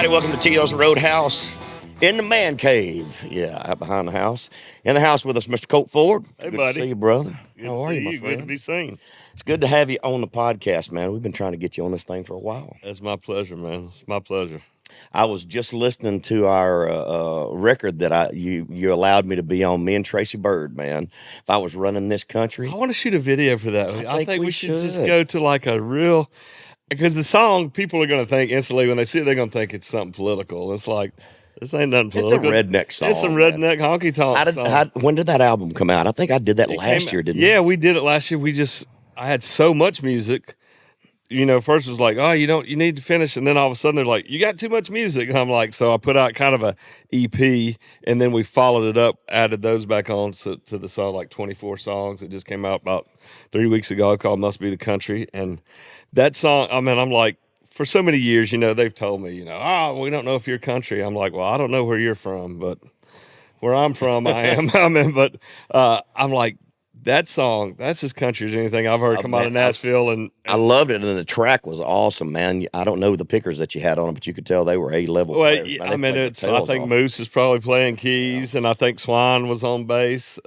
everybody. Welcome to T.O.'s Roadhouse in the man cave. Yeah, out behind the house. In the house with us, Mr. Colt Ford. Hey, good buddy. to see you, brother. Good How to are see you, my you. friend? Good to be seen. It's good to have you on the podcast, man. We've been trying to get you on this thing for a while. That's my pleasure, man. It's my pleasure. I was just listening to our record that you allowed me to be on, me and Tracy Bird, man. If I was running this country. I want to shoot a video for that. I think we should just should. go to like a real, because the song, people are going to think instantly when they see it, they're going to think it's something political. It's like, this ain't nothing It's a political. redneck song. It's some redneck honky tonk song. When did that album come out? I think I did that last year, didn't I? Yeah, we did it last year. I had so much music. You know, first it was like, oh, you need to finish. And then all of a sudden they're like, you got too much music. And I'm like, so I put out kind of a EP, and then we followed it up, added those back on to the song, like 24 songs. It just came out about 3 weeks ago called Must Be the Country. And that song, I mean, I'm like, for so many years, they've told me, we don't know if you're country. I'm like, well, I don't know where you're from, but where I'm from, I am. I'm like, that song, that's as country as anything I've heard come out of Nashville. And I loved it, and the track was awesome, man. I don't know the pickers that you had on them, but you could tell they were A-level players. I think Moose is probably playing keys, and I think Swine was on bass.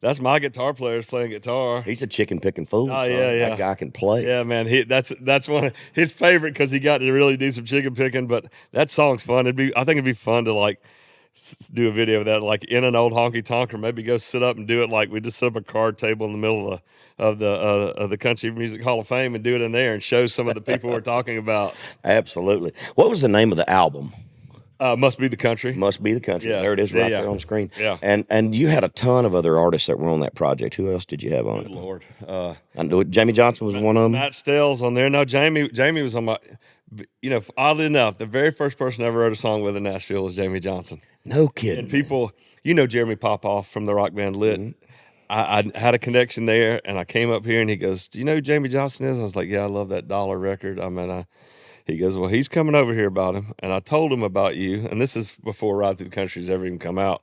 That's my guitar player's playing guitar. He's a chicken-picking fool. Oh, yeah. That guy can play. Yeah, man. That's one of his favorite because he got to really do some chicken picking, but that song's fun. I think it'd be fun to, like, do a video of that, like in an old honky tonk, or maybe go sit up and do it like we just set up a card table in the middle of the Country Music Hall of Fame and do it in there and show some of the people we're talking about. Absolutely. What was the name of the album? Must Be the Country. Must Be the Country. Yeah. There it is right there on the screen. Yeah. And you had a ton of other artists that were on that project. Who else did you have on it? Good Lord. I know Jamie Johnson was one of them. Matt Stell's on there. No, Jamie was on my, oddly enough, the very first person I ever wrote a song with in Nashville was Jamie Johnson. No kidding. And people, Jeremy Popoff from the rock band Lit. Mm-hmm. I had a connection there, and I came up here, and he goes, do you know who Jamie Johnson is? I was like, yeah, I love that Dollar record. He goes, well, he's coming over here about him. And I told him about you. And this is before Ride Through the Country's ever even come out.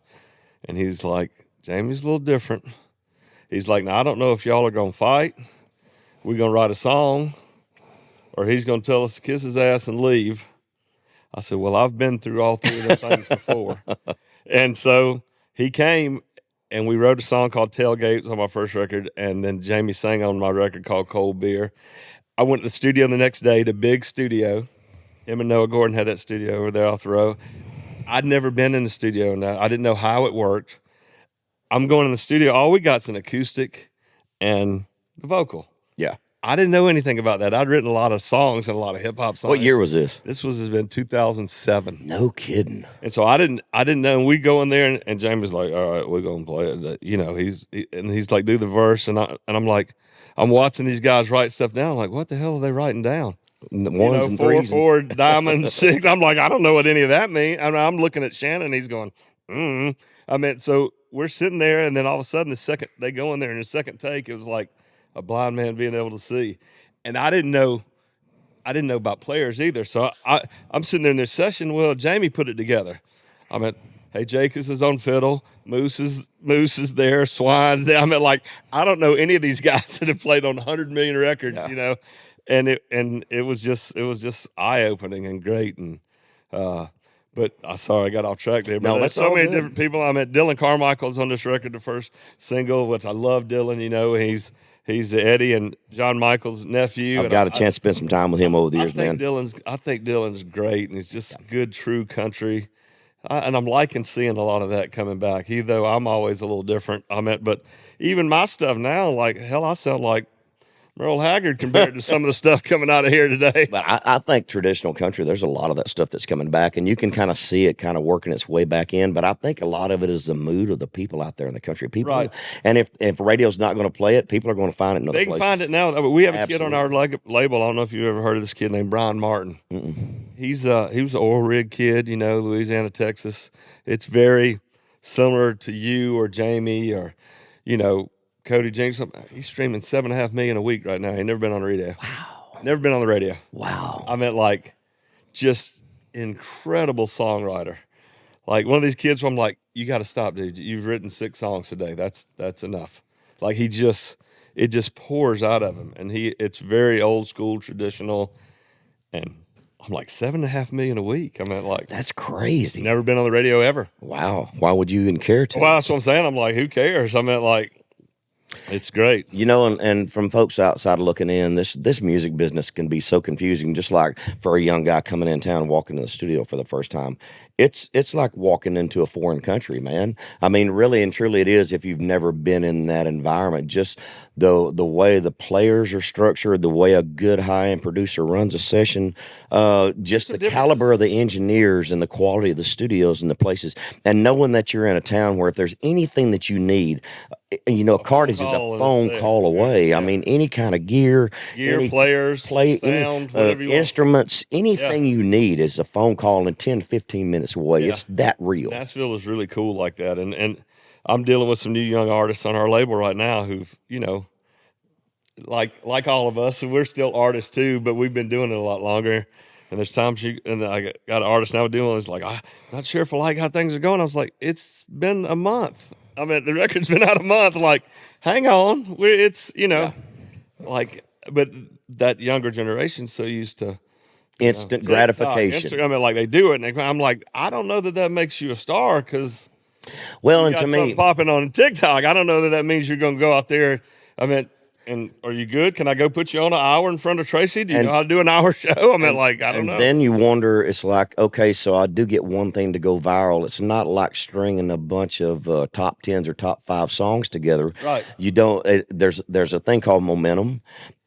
And he's like, Jamie's a little different. He's like, now, I don't know if y'all are going to fight. We're going to write a song. Or he's going to tell us to kiss his ass and leave. I said, well, I've been through all three of those things before. And so he came, and we wrote a song called Tailgates on my first record. And then Jamie sang on my record called Cold Beer. I went to the studio the next day, the big studio. Him and Noah Gordon had that studio over there off the road. I'd never been in the studio. Now I didn't know how it worked. I'm going in the studio. All we got's an acoustic and the vocal. Yeah. I didn't know anything about that. I'd written a lot of songs and a lot of hip hop songs. What year was this? This has been 2007. No kidding. And so I didn't know. And we go in there, and Jamie's like, all right, we're going to play it. He's like, do the verse. And I'm like, I'm watching these guys write stuff down. I'm like, what the hell are they writing down? The ones and threes. 4, diamond, 6. I'm like, I don't know what any of that means. I'm looking at Shannon. He's going, so we're sitting there, and then all of a sudden, they go in there, and the second take, it was like a blind man being able to see. And I didn't know about players either. So I'm sitting there in this session. Well, Jamie put it together. Hey, Jacobs is on fiddle. Moose is there. Swine's there. I don't know any of these guys that have played on 100 million records, And it was just eye opening and great. And but sorry, I got off track there. But no, there's so many different people. Dylan Carmichael's on this record, the first single, which I love. Dylan, he's Eddie and John Michael's nephew. I've got a chance to spend some time with him over the years, man. I think Dylan's great, and he's just good, true country. And I'm liking seeing a lot of that coming back. Though I'm always a little different. But even my stuff now, like hell, I sound like Merle Haggard compared to some of the stuff coming out of here today. But I think traditional country, there's a lot of that stuff that's coming back, and you can kind of see it kind of working its way back in. But I think a lot of it is the mood of the people out there in the country. People, right. And if radio's not going to play it, people are going to find it in other places. They can find it now. We have a kid on our label. I don't know if you've ever heard of this kid named Brian Martin. He was an oil rig kid, Louisiana, Texas. It's very similar to you or Jamie or, Cody James. He's streaming 7.5 million a week right now. He never been on the radio. Wow. Never been on the radio. Wow. Just incredible songwriter. Like one of these kids where I'm like, you got to stop, dude. You've written 6 songs today. That's enough. Like it just pours out of him. And it's very old school, traditional. And I'm like 7.5 million a week. I mean, like, That's crazy. never been on the radio ever. Wow. Why would you even care to? Well, that's what I'm saying. I'm like, who cares? I mean, like, it's great. You know, and from folks outside looking in, this music business can be so confusing. Just like for a young guy coming in town, walking to the studio for the first time, it's like walking into a foreign country, man. I mean, really and truly, it is if you've never been in that environment. Just the way the players are structured, the way a good high end producer runs a session, just the caliber of the engineers and the quality of the studios and the places, and knowing that you're in a town where if there's anything that you need. You know, Cartage is a phone call away. Yeah. I mean, any kind of gear, any players, sound, whatever you want. instruments, anything you need is a phone call and 10, 15 minutes away. Yeah. It's that real. Nashville is really cool like that. And I'm dealing with some new young artists on our label right now who've, you know, like all of us, we're still artists too, but we've been doing it a lot longer. And there's times I got an artist now doing it's like, I'm not sure if I like how things are going. I was like, it's been a month. I mean, the record's been out a month. Like, hang on. It's, you know, like, but that younger generation's so used to instant gratification. Instagram, I mean, like they do it. And I'm like, I don't know that makes you a star because well, and to me, something popping on TikTok. I don't know that means you're going to go out there. I mean, and are you good? Can I go put you on an hour in front of Tracy? Do you know how to do an hour show? I mean, like, I don't know. And then you wonder, it's like, okay, so I do get one thing to go viral. It's not like stringing a bunch of top 10s or top 5 songs together. Right. You don't, there's a thing called momentum.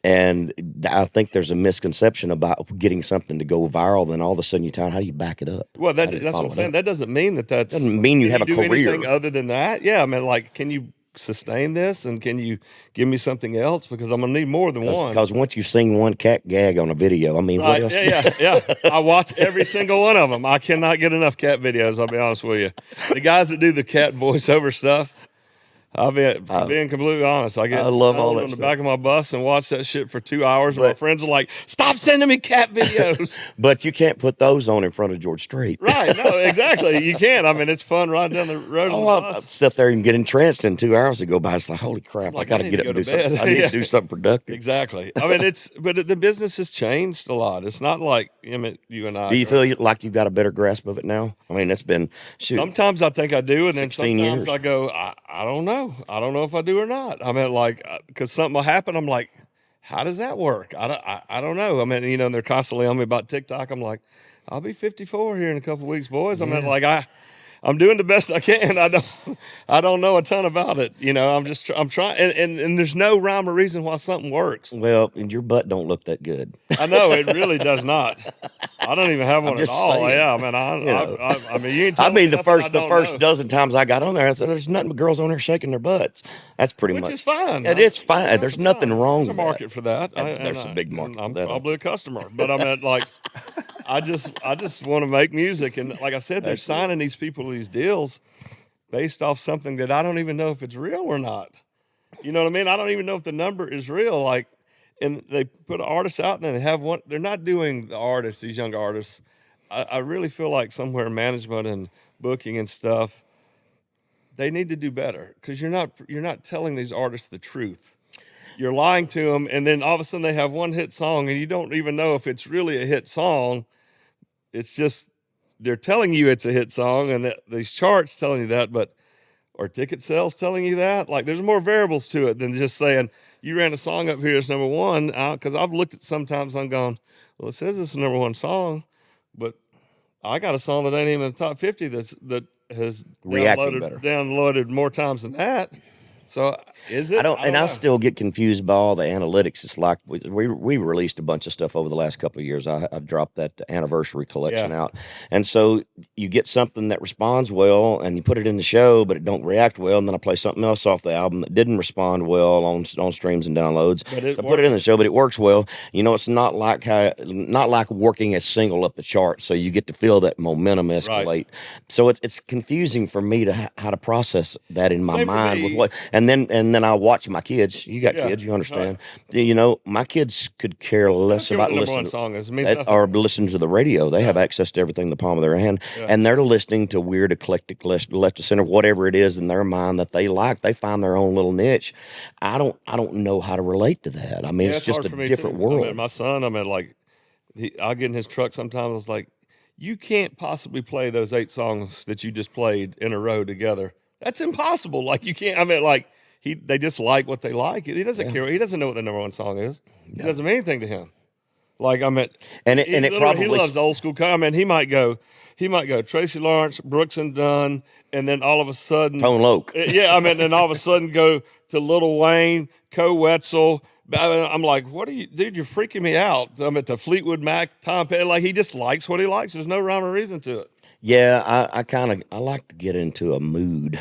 And I think there's a misconception about getting something to go viral. Then all of a sudden you tell how do you back it up? Well, that's what I'm saying. That doesn't mean that's doesn't mean you have a do career. Anything other than that. Yeah. I mean, like, can you sustain this and can you give me something else because I'm gonna need more than one. Because once you've seen one cat gag on a video, I mean, what else? Yeah. I watch every single one of them. I cannot get enough cat videos. I'll be honest with you. The guys that do the cat voiceover stuff, I'll be being completely honest. I love all that on the stuff. back of my bus and watch that shit for 2 hours. And my friends are like, "Stop sending me cat videos." But you can't put those on in front of George Strait. Right? No, exactly. You can't. I mean, it's fun riding down the road. I sit there and get entranced in 2 hours to go by. It's like, holy crap! I got to get up and do something. I need to do something productive. Exactly. I mean, but the business has changed a lot. It's not like you and I. Do you feel like you've got a better grasp of it now? I mean, it's been Sometimes I think I do, and then sometimes years. I go, I don't know. I don't know if I do or not. I mean, like, because something will happen. I'm like, how does that work? I don't know. I mean, you know, and they're constantly on me about TikTok. I'm like, I'll be 54 here in a couple of weeks, boys. I mean, like, I'm doing the best I can. I don't know a ton about it. You know, I'm trying, and there's no rhyme or reason why something works. Well, and your butt don't look that good. I know it really does not. I don't even have one at all. Saying, yeah, I mean, I mean, you ain't I mean, the first know. dozen times I got on there, I said, "There's nothing but girls on there shaking their butts." That's pretty much, which is fine. It's fine. There's nothing wrong. There's a market for that. There's a big market. I'm probably a customer, but I mean, like, I just want to make music, and like I said, they're signing these people to these deals based off something that I don't even know if it's real or not. You know what I mean? I don't even know if the number is real. Like, and they put an artist out, and then they have one. They're not doing the artists, these young artists. I really feel like somewhere management and booking and stuff, they need to do better because you're not telling these artists the truth. You're lying to them, and then all of a sudden they have one hit song, and you don't even know if it's really a hit song. It's just they're telling you it's a hit song, and these charts telling you that, but are ticket sales telling you that? Like, there's more variables to it than just saying you ran a song up here as number one. Because I've looked at sometimes I'm going, well, it says it's the number one song, but I got a song that ain't even in the top 50 that has downloaded more times than that. So is it? I still get confused by all the analytics. It's like we released a bunch of stuff over the last couple of years. I dropped that anniversary collection out, and so you get something that responds well, and you put it in the show, but it don't react well, and then I play something else off the album that didn't respond well on streams and downloads. So I put it in the show, but it works well. You know, it's not like working a single up the chart, so you get to feel that momentum escalate. Right. So it's confusing for me to how to process that in my mind with what. And then I watch my kids. You got kids, you understand. Right. You know, my kids could care less about listening to the radio. They have access to everything in the palm of their hand, and they're listening to weird, eclectic, left to center, whatever it is in their mind that they like. They find their own little niche. I don't know how to relate to that. I mean, it's just a different world. I mean, my son, like, I'll get in his truck sometimes. I was like, you can't possibly play those 8 songs that you just played in a row together. That's impossible. Like you can't. I mean, like they just like what they like. He doesn't care. He doesn't know what the number 1 song is. It doesn't mean anything to him. Like I mean, he loves old school. I mean, he might go Tracy Lawrence, Brooks and Dunn, and then all of a sudden Tone Loc. Yeah, I mean, and all of a sudden go to Lil Wayne, Co Wetzel. I'm like, what are you, dude? You're freaking me out. I mean, to Fleetwood Mac, Tom Petty. Like he just likes what he likes. There's no rhyme or reason to it. Yeah, I like to get into a mood.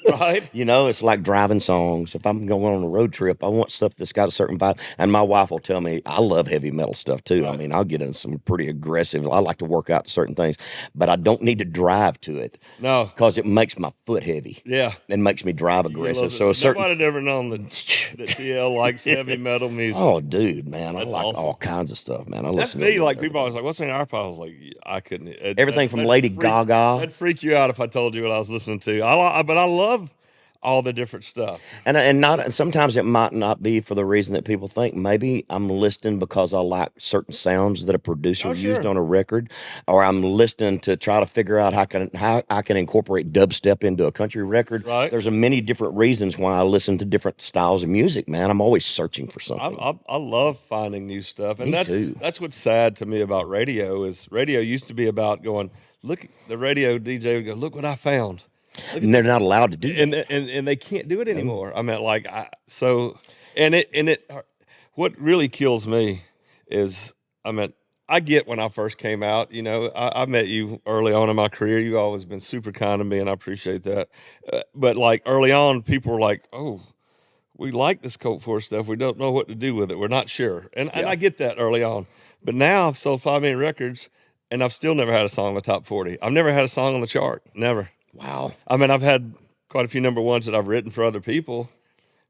Right. You know, it's like driving songs. If I'm going on a road trip, I want stuff that's got a certain vibe. And my wife will tell me I love heavy metal stuff too. Right. I mean, I'll get into some pretty aggressive. I like to work out to certain things, but I don't need to drive to it. No, because it makes my foot heavy. Yeah, and makes me drive aggressive. So nobody had ever known that TL likes heavy metal music. Oh, dude, man, that's I like awesome. all kinds of stuff, man. That's me. Like people always like, what's in our pile? I was like, I couldn't. Everything from Lady Gaga. That'd freak you out if I told you what I was listening to. But I love all the different stuff. And sometimes it might not be for the reason that people think. Maybe I'm listening because I like certain sounds that a producer used on a record, or I'm listening to try to figure out how I can incorporate dubstep into a country record. Right. There's many different reasons why I listen to different styles of music, man. I'm always searching for something. I love finding new stuff. And Me too. That's what's sad to me about radio is radio used to be about going, look, the radio DJ would go, look what I found. And they're not allowed to do that. And they can't do it anymore. I mean, like, what really kills me is, I mean, I get when I first came out, you know, I met you early on in my career. You've always been super kind to me, and I appreciate that. But like early on, people were like, oh, we like this Colt Ford stuff. We don't know what to do with it. We're not sure. And I get that early on. But now I've sold 5 million records, and I've still never had a song in the top 40. I've never had a song on the chart. Never. Wow. I mean, I've had quite a few number ones that I've written for other people.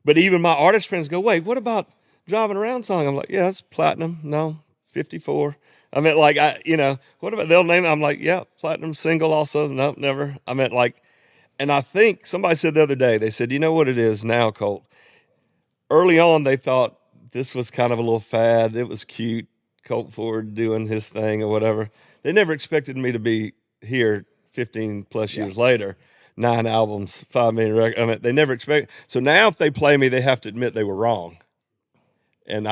But even my artist friends go, wait, what about Driving Around song? I'm like, yeah, it's platinum. No, 54. I mean, like, what about, they'll name it. I'm like, yeah, platinum single also. No, never. I meant like, and I think somebody said the other day, they said, you know what it is now, Colt? Early on, they thought this was kind of a little fad. It was cute. Colt Ford doing his thing or whatever. They never expected me to be here 15 plus years later, 9 albums, 5 million records. I mean, they never expect. So now if they play me, they have to admit they were wrong. And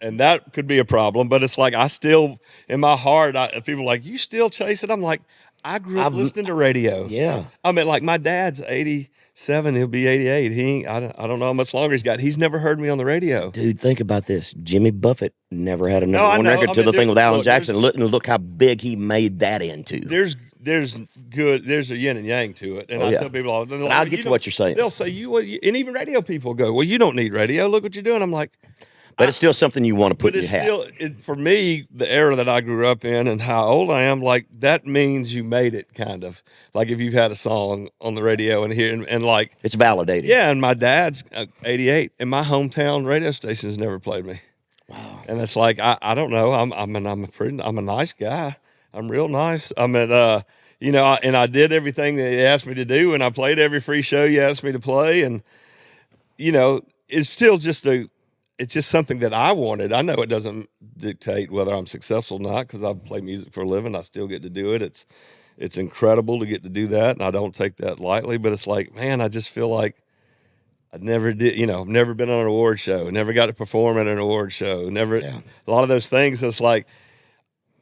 and that could be a problem, but it's like, I still, in my heart, people are like, you still chase it? I'm like, I grew up listening to radio. Yeah. I mean, like my dad's 87, he'll be 88. I don't know how much longer he's got. He's never heard me on the radio. Dude, think about this. Jimmy Buffett never had a number one record to the thing with Alan Jackson. Look how big he made that into. There's a yin and yang to it. And I tell people all the time, like, I'll get to what you're saying. They'll say, and even radio people go, well, you don't need radio. Look what you're doing. I'm like, but it's still something you want to put in your hat. For me, the era that I grew up in and how old I am, like that means you made it, kind of. Like if you've had a song on the radio and here and like it's validated. Yeah, and my dad's 88, and my hometown radio stations never played me. Wow. And it's like I don't know. I'm a nice guy. I'm real nice. I mean, and I did everything that they asked me to do, and I played every free show you asked me to play, and it's still it's just something that I wanted. I know it doesn't dictate whether I'm successful or not because I play music for a living. I still get to do it. It's incredible to get to do that, and I don't take that lightly. But it's like, man, I just feel like I never did. I've never been on an award show. Never got to perform at an award show. Never. Yeah. A lot of those things. It's like,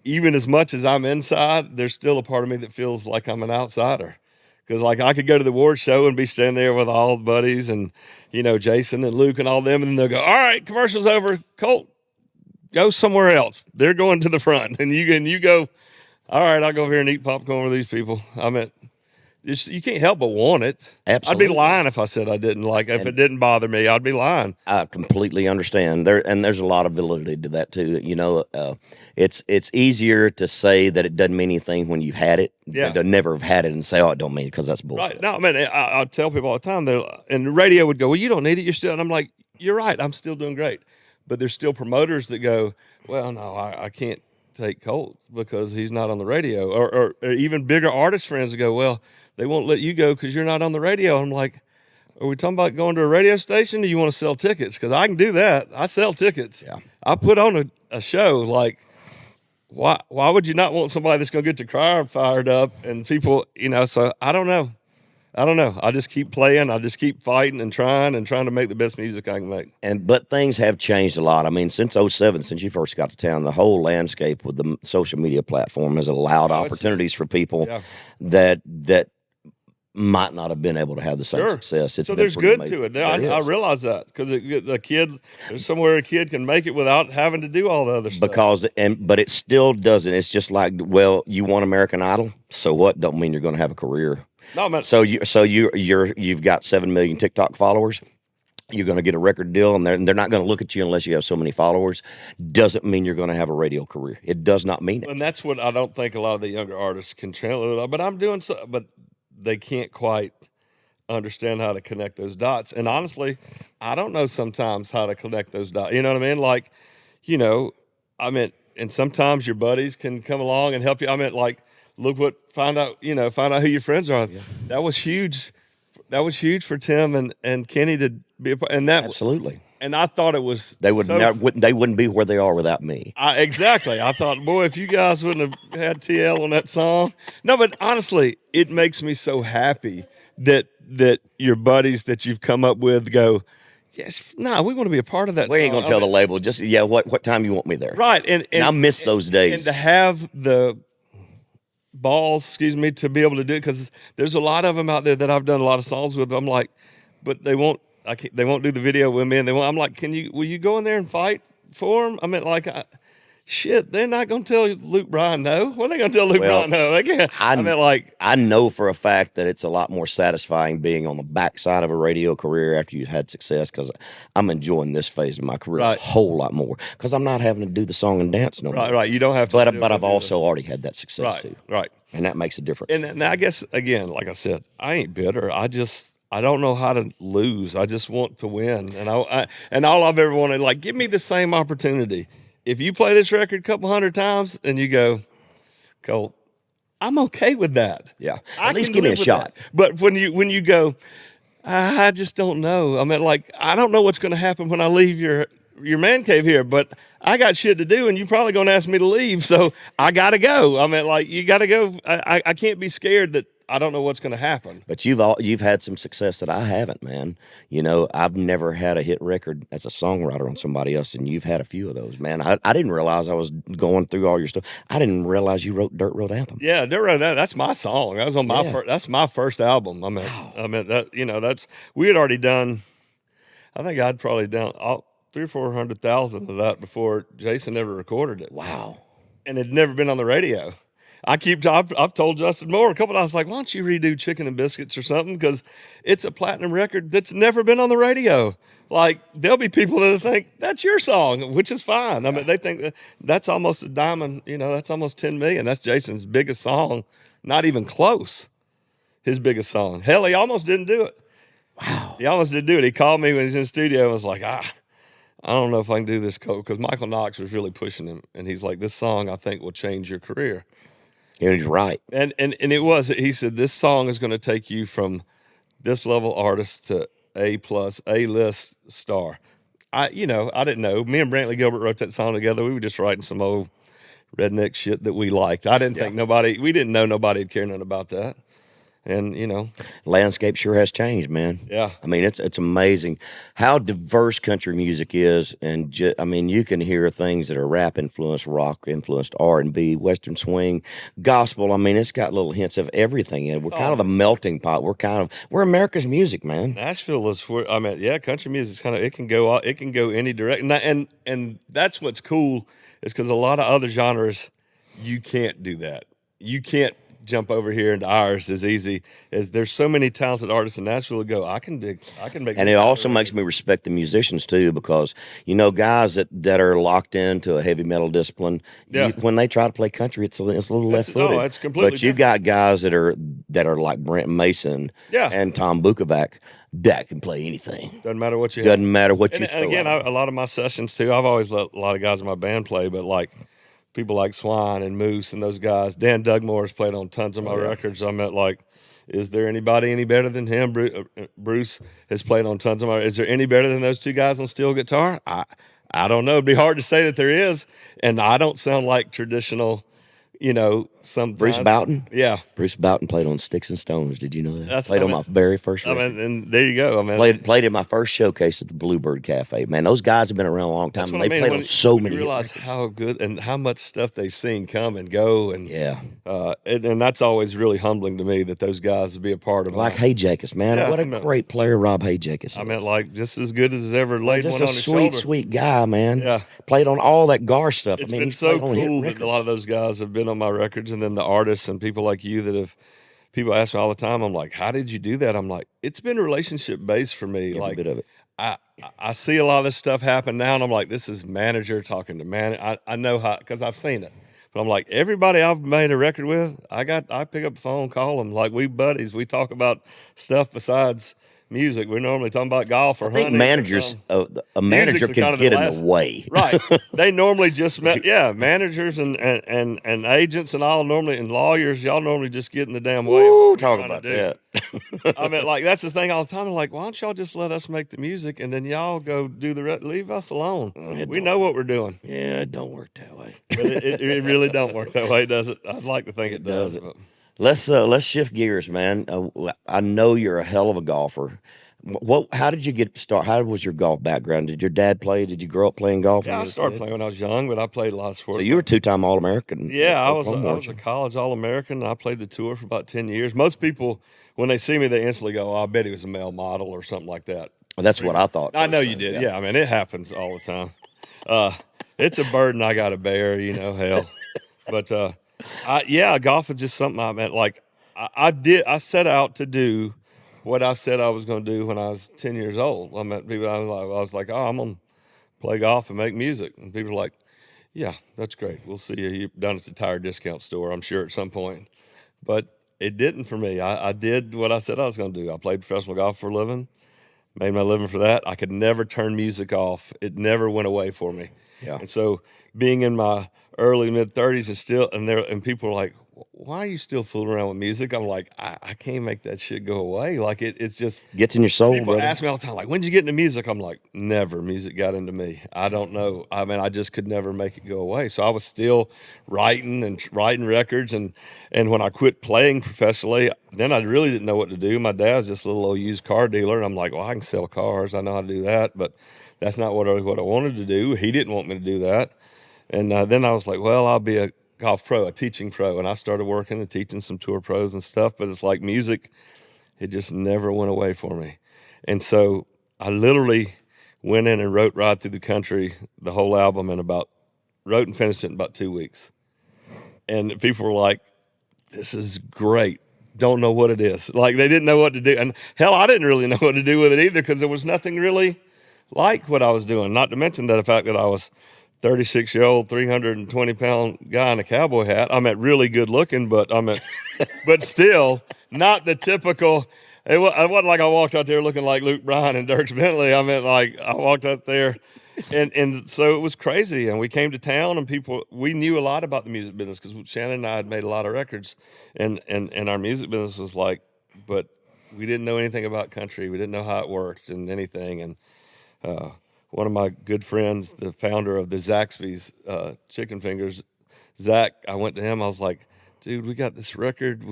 even as much as I'm inside, there's still a part of me that feels like I'm an outsider. Because, like, I could go to the award show and be standing there with all the buddies and, Jason and Luke and all them, and then they'll go, all right, commercial's over. Colt, go somewhere else. They're going to the front. And you go, all right, I'll go over here and eat popcorn with these people. I mean, you can't help but want it. Absolutely. I'd be lying if I said I didn't like it. If it didn't bother me, I'd be lying. I completely understand. There's a lot of validity to that too. It's easier to say that it doesn't mean anything when you've had it than to never have had it and say, oh, it don't mean it, because that's bullshit. Right. No, I mean, I tell people all the time, and the radio would go, well, you don't need it. You're still, and I'm like, you're right. I'm still doing great. But there's still promoters that go, well, no, I can't take Colt because he's not on the radio. Or even bigger artist friends that go, well, they won't let you go because you're not on the radio. I'm like, are we talking about going to a radio station, or do you want to sell tickets? Because I can do that. I sell tickets. Yeah. I put on a show like why would you not want somebody that's going to get the crowd fired up and people, so I don't know. I just keep playing. I just keep fighting and trying to make the best music I can make. But things have changed a lot. I mean, since '07, since you first got to town, the whole landscape with the social media platform has allowed opportunities for people that might not have been able to have the same success. So there's good to it. I realize that because there's somewhere a kid can make it without having to do all the other stuff. But it still doesn't. It's just like, well, you won American Idol, so what? Don't mean you're going to have a career. No, man. You've got 7 million TikTok followers. You're going to get a record deal, and they're not going to look at you unless you have so many followers. Doesn't mean you're going to have a radio career. It does not mean it. And that's what I don't think a lot of the younger artists can translate. But I'm doing so, but they can't quite understand how to connect those dots. And honestly, I don't know sometimes how to connect those dots. You know what I mean? Like, and sometimes your buddies can come along and help you. Find out who your friends are. Yeah. That was huge. That was huge for Tim and Kenny to be a part. And that absolutely. And I thought it was they wouldn't be where they are without me. Exactly. I thought, boy, if you guys wouldn't have had TL on that song. No, but honestly, it makes me so happy that your buddies that you've come up with go, yes, we want to be a part of that. We ain't gonna tell the label. Just what time you want me there? Right. And I miss those days. And to have the balls, to be able to do it, because there's a lot of them out there that I've done a lot of songs with. I'm like, but they won't do the video with me, and I'm like, will you go in there and fight for them? I mean, like, shit, they're not going to tell Luke Bryan no. What are they going to tell Luke Bryan no? They can't. I know for a fact that it's a lot more satisfying being on the backside of a radio career after you've had success, because I'm enjoying this phase of my career a whole lot more, because I'm not having to do the song and dance no more. Right. You don't have to. But I've also already had that success too. Right. And that makes a difference. And I guess, again, like I said, I ain't bitter. I don't know how to lose. I just want to win. And all I've ever wanted, like, give me the same opportunity. If you play this record a couple hundred times and you go, Colt, I'm okay with that. Yeah. At least give me a shot. That. But when you go, I just don't know. I mean, like, I don't know what's going to happen when I leave your man cave here, but I got shit to do, and you're probably going to ask me to leave, so I got to go. I mean, like, you got to go. I can't be scared that I don't know what's going to happen. But you've had some success that I haven't, man. I've never had a hit record as a songwriter on somebody else, and you've had a few of those, man. I didn't realize I was going through all your stuff. I didn't realize you wrote Dirt Road Anthem. Yeah, Dirt Road Anthem. That's my song. That was on my first. That's my first album. I mean that. We had already done. I think I'd probably done 300,000 or 400,000 of that before Jason ever recorded it. Wow. And it had never been on the radio. I've told Justin Moore a couple times, like, why don't you redo Chicken and Biscuits or something? Because it's a platinum record that's never been on the radio. Like, there'll be people that think that's your song, which is fine. I mean, they think that's almost a diamond, that's almost 10 million. That's Jason's biggest song, not even close. His biggest song. Hell, he almost didn't do it. Wow. He almost didn't do it. He called me when he was in the studio and was like, I don't know if I can do this, Colt, because Michael Knox was really pushing him. And he's like, this song, I think, will change your career. And he's right. And it was. He said, this song is going to take you from this level artist to A-list star. I didn't know. Me and Brantley Gilbert wrote that song together. We were just writing some old redneck shit that we liked. I didn't think we didn't know nobody would care nothing about that. And, landscape sure has changed, man. Yeah. I mean, it's amazing how diverse country music is. And you can hear things that are rap influenced, rock influenced, R&B, Western swing, gospel. I mean, it's got little hints of everything in it. We're kind of the melting pot. We're America's music, man. Nashville is country music it can go any direction. And that's what's cool, is because a lot of other genres, you can't do that. You can't jump over here into ours as easy as there's so many talented artists in Nashville to go. I can make. And it also makes me respect the musicians too, because guys that are locked into a heavy metal discipline, when they try to play country, it's a little left-footed. No, it's completely. But you got guys that are like Brent Mason, and Tom Bukovac, that can play anything. Doesn't matter what you. Doesn't matter what you. And again, a lot of my sessions too. I've always let a lot of guys in my band play, but like people like Swine and Moose and those guys. Dan Dugmore's played on tons of my records. I meant, like, is there anybody any better than him? Bruce has played on tons of my. Is there any better than those two guys on steel guitar? I don't know. It'd be hard to say that there is, and I don't sound like traditional. Sometimes. Bruce Boughton? Yeah. Bruce Boughton played on Sticks and Stones. Did you know that? That's Played on my very first I record. mean, and there you go. I mean, Played in my first showcase at the Bluebird Cafe. Man, those guys have been around a long time, and they played on so many. You realize how good and how much stuff they've seen come and go, and yeah, and that's always really humbling to me that those guys would be a part of. Like Hayjackus, man, what a great player Rob Hayjackus is. I mean, like just as good as ever laid just one a on his shoulder. Sweet guy, man. Yeah, played on all that Gar stuff. It's I mean, been so cool that a lot of those guys have been on my records, and then the artists and people like you that have. People ask me all the time, I'm like, how did you do that? I'm like, it's been relationship based for me. Every like bit of it. I see a lot of this stuff happen now, and I'm like, this is manager talking to man. I know how, because I've seen it. But I'm like, everybody I've made a record with, I pick up the phone, call them. Like, we buddies. We talk about stuff besides music. We're normally talking about golf or hunting. I think managers, a manager can get in the way. Right. They normally just managers and agents and all normally, and lawyers, y'all normally just get in the damn way. Ooh, talk about that. I mean, like, that's the thing all the time. I'm like, why don't y'all just let us make the music and then y'all go do the rest? Leave us alone. We know what we're doing. Yeah, it don't work that way. But it really don't work that way, does it? I'd like to think it does. Let's shift gears, man. I know you're a hell of a golfer. How did you get started? How was your golf background? Did your dad play? Did you grow up playing golf? Yeah, I started playing when I was young, but I played a lot of sports. So you were a two-time All-American. Yeah, I was a college All-American, and I played the tour for about 10 years. Most people, when they see me, they instantly go, oh, I bet he was a male model or something like that. Well, that's what I thought. I know you did. Yeah, I mean, it happens all the time. It's a burden I got to bear, hell. But, golf is just something I meant. Like, I set out to do what I said I was going to do when I was 10 years old. I met people. I was like, oh, I'm going to play golf and make music. And people were like, yeah, that's great. We'll see you. You're down at the tire discount store, I'm sure, at some point. But it didn't for me. I did what I said I was going to do. I played professional golf for a living, made my living for that. I could never turn music off. It never went away for me. Yeah. And so being in my early mid-30s is still, and people are like, why are you still fooling around with music? I'm like, I can't make that shit go away. Like, it's just gets in your soul. People brother. ask me all the time, like, when did you get into music? I'm like, never. Music got into me. I don't know. I mean, I just could never make it go away. So I was still writing records, and when I quit playing professionally, then I really didn't know what to do. My dad was just a little old used car dealer, and I'm like, well, I can sell cars. I know how to do that, but that's not what I wanted to do. He didn't want me to do that. And then I was like, well, I'll be a golf pro, a teaching pro. And I started working and teaching some tour pros and stuff. But it's like music, it just never went away for me. And so I literally went in and wrote Ride Through the Country, the whole album, wrote and finished it in about 2 weeks. And people were like, this is great. Don't know what it is. Like, they didn't know what to do. And hell, I didn't really know what to do with it either, because there was nothing really like what I was doing. Not to mention the fact that I was 36-year-old, 320-pound guy in a cowboy hat. I meant really good looking, but but still not the typical. It wasn't like I walked out there looking like Luke Bryan and Dierks Bentley. I meant like I walked out there, and so it was crazy. And we came to town, and we knew a lot about the music business because Shannon and I had made a lot of records, and our music business was like, but we didn't know anything about country. We didn't know how it worked and anything, and. One of my good friends, the founder of the Zaxby's Chicken Fingers, Zach, I went to him. I was like, dude, we got this record.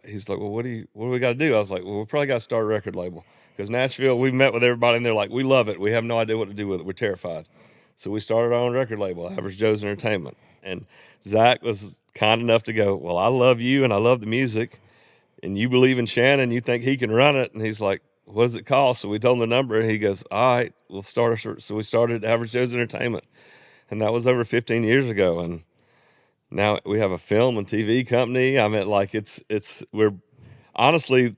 He's like, well, what do we got to do? I was like, well, we probably got to start a record label. Because Nashville, we've met with everybody, and they're like, we love it. We have no idea what to do with it. We're terrified. So we started our own record label, Average Joe's Entertainment. And Zach was kind enough to go, well, I love you, and I love the music, and you believe in Shannon. You think he can run it. And he's like, what does it cost? So we told him the number, and he goes, all right, we'll start. So we started Average Joe's Entertainment, and that was over 15 years ago. And now we have a film and TV company. I mean, like we're honestly,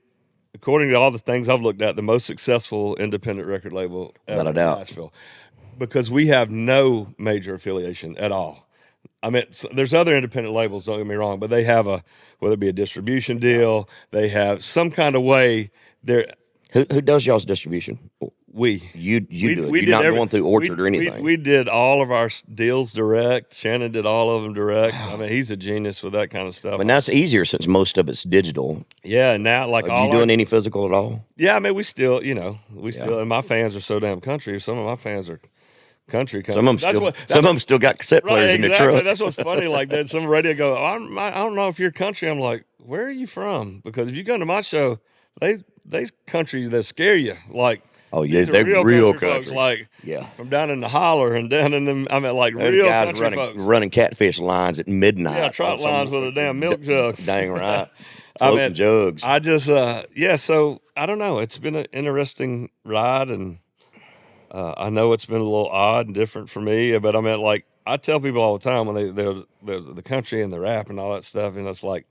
according to all the things I've looked at, the most successful independent record label ever in Nashville, because we have no major affiliation at all. I mean, there's other independent labels, don't get me wrong, but they have whether it be a distribution deal, they have some kind of way they're. Who does y'all's distribution? You do it. You're not going through Orchard or anything. We did all of our deals direct. Shannon did all of them direct. Wow. I mean, he's a genius with that kind of stuff. But that's easier since most of it's digital. Yeah, now like are you doing any physical at all? Yeah, I mean, we still, and my fans are so damn country. Some of my fans are country. Some of them still got cassette players Right, in the exactly. truck. That's what's funny. Like that, some radio go, I don't know if you're country. I'm like, where are you from? Because if you go to my show, they country that scare you. Like, Oh yeah, these are they're real country folks. Like, yeah, from down in the holler and down in the, I mean, like there's real guys country folks. running catfish lines at midnight. Yeah, trot lines with a damn milk jug. Dang right, I floating mean, jugs. I just, yeah. So I don't know. It's been an interesting ride, and I know it's been a little odd and different for me. But I mean, like I tell people all the time when they're the country and the rap and all that stuff, and it's like,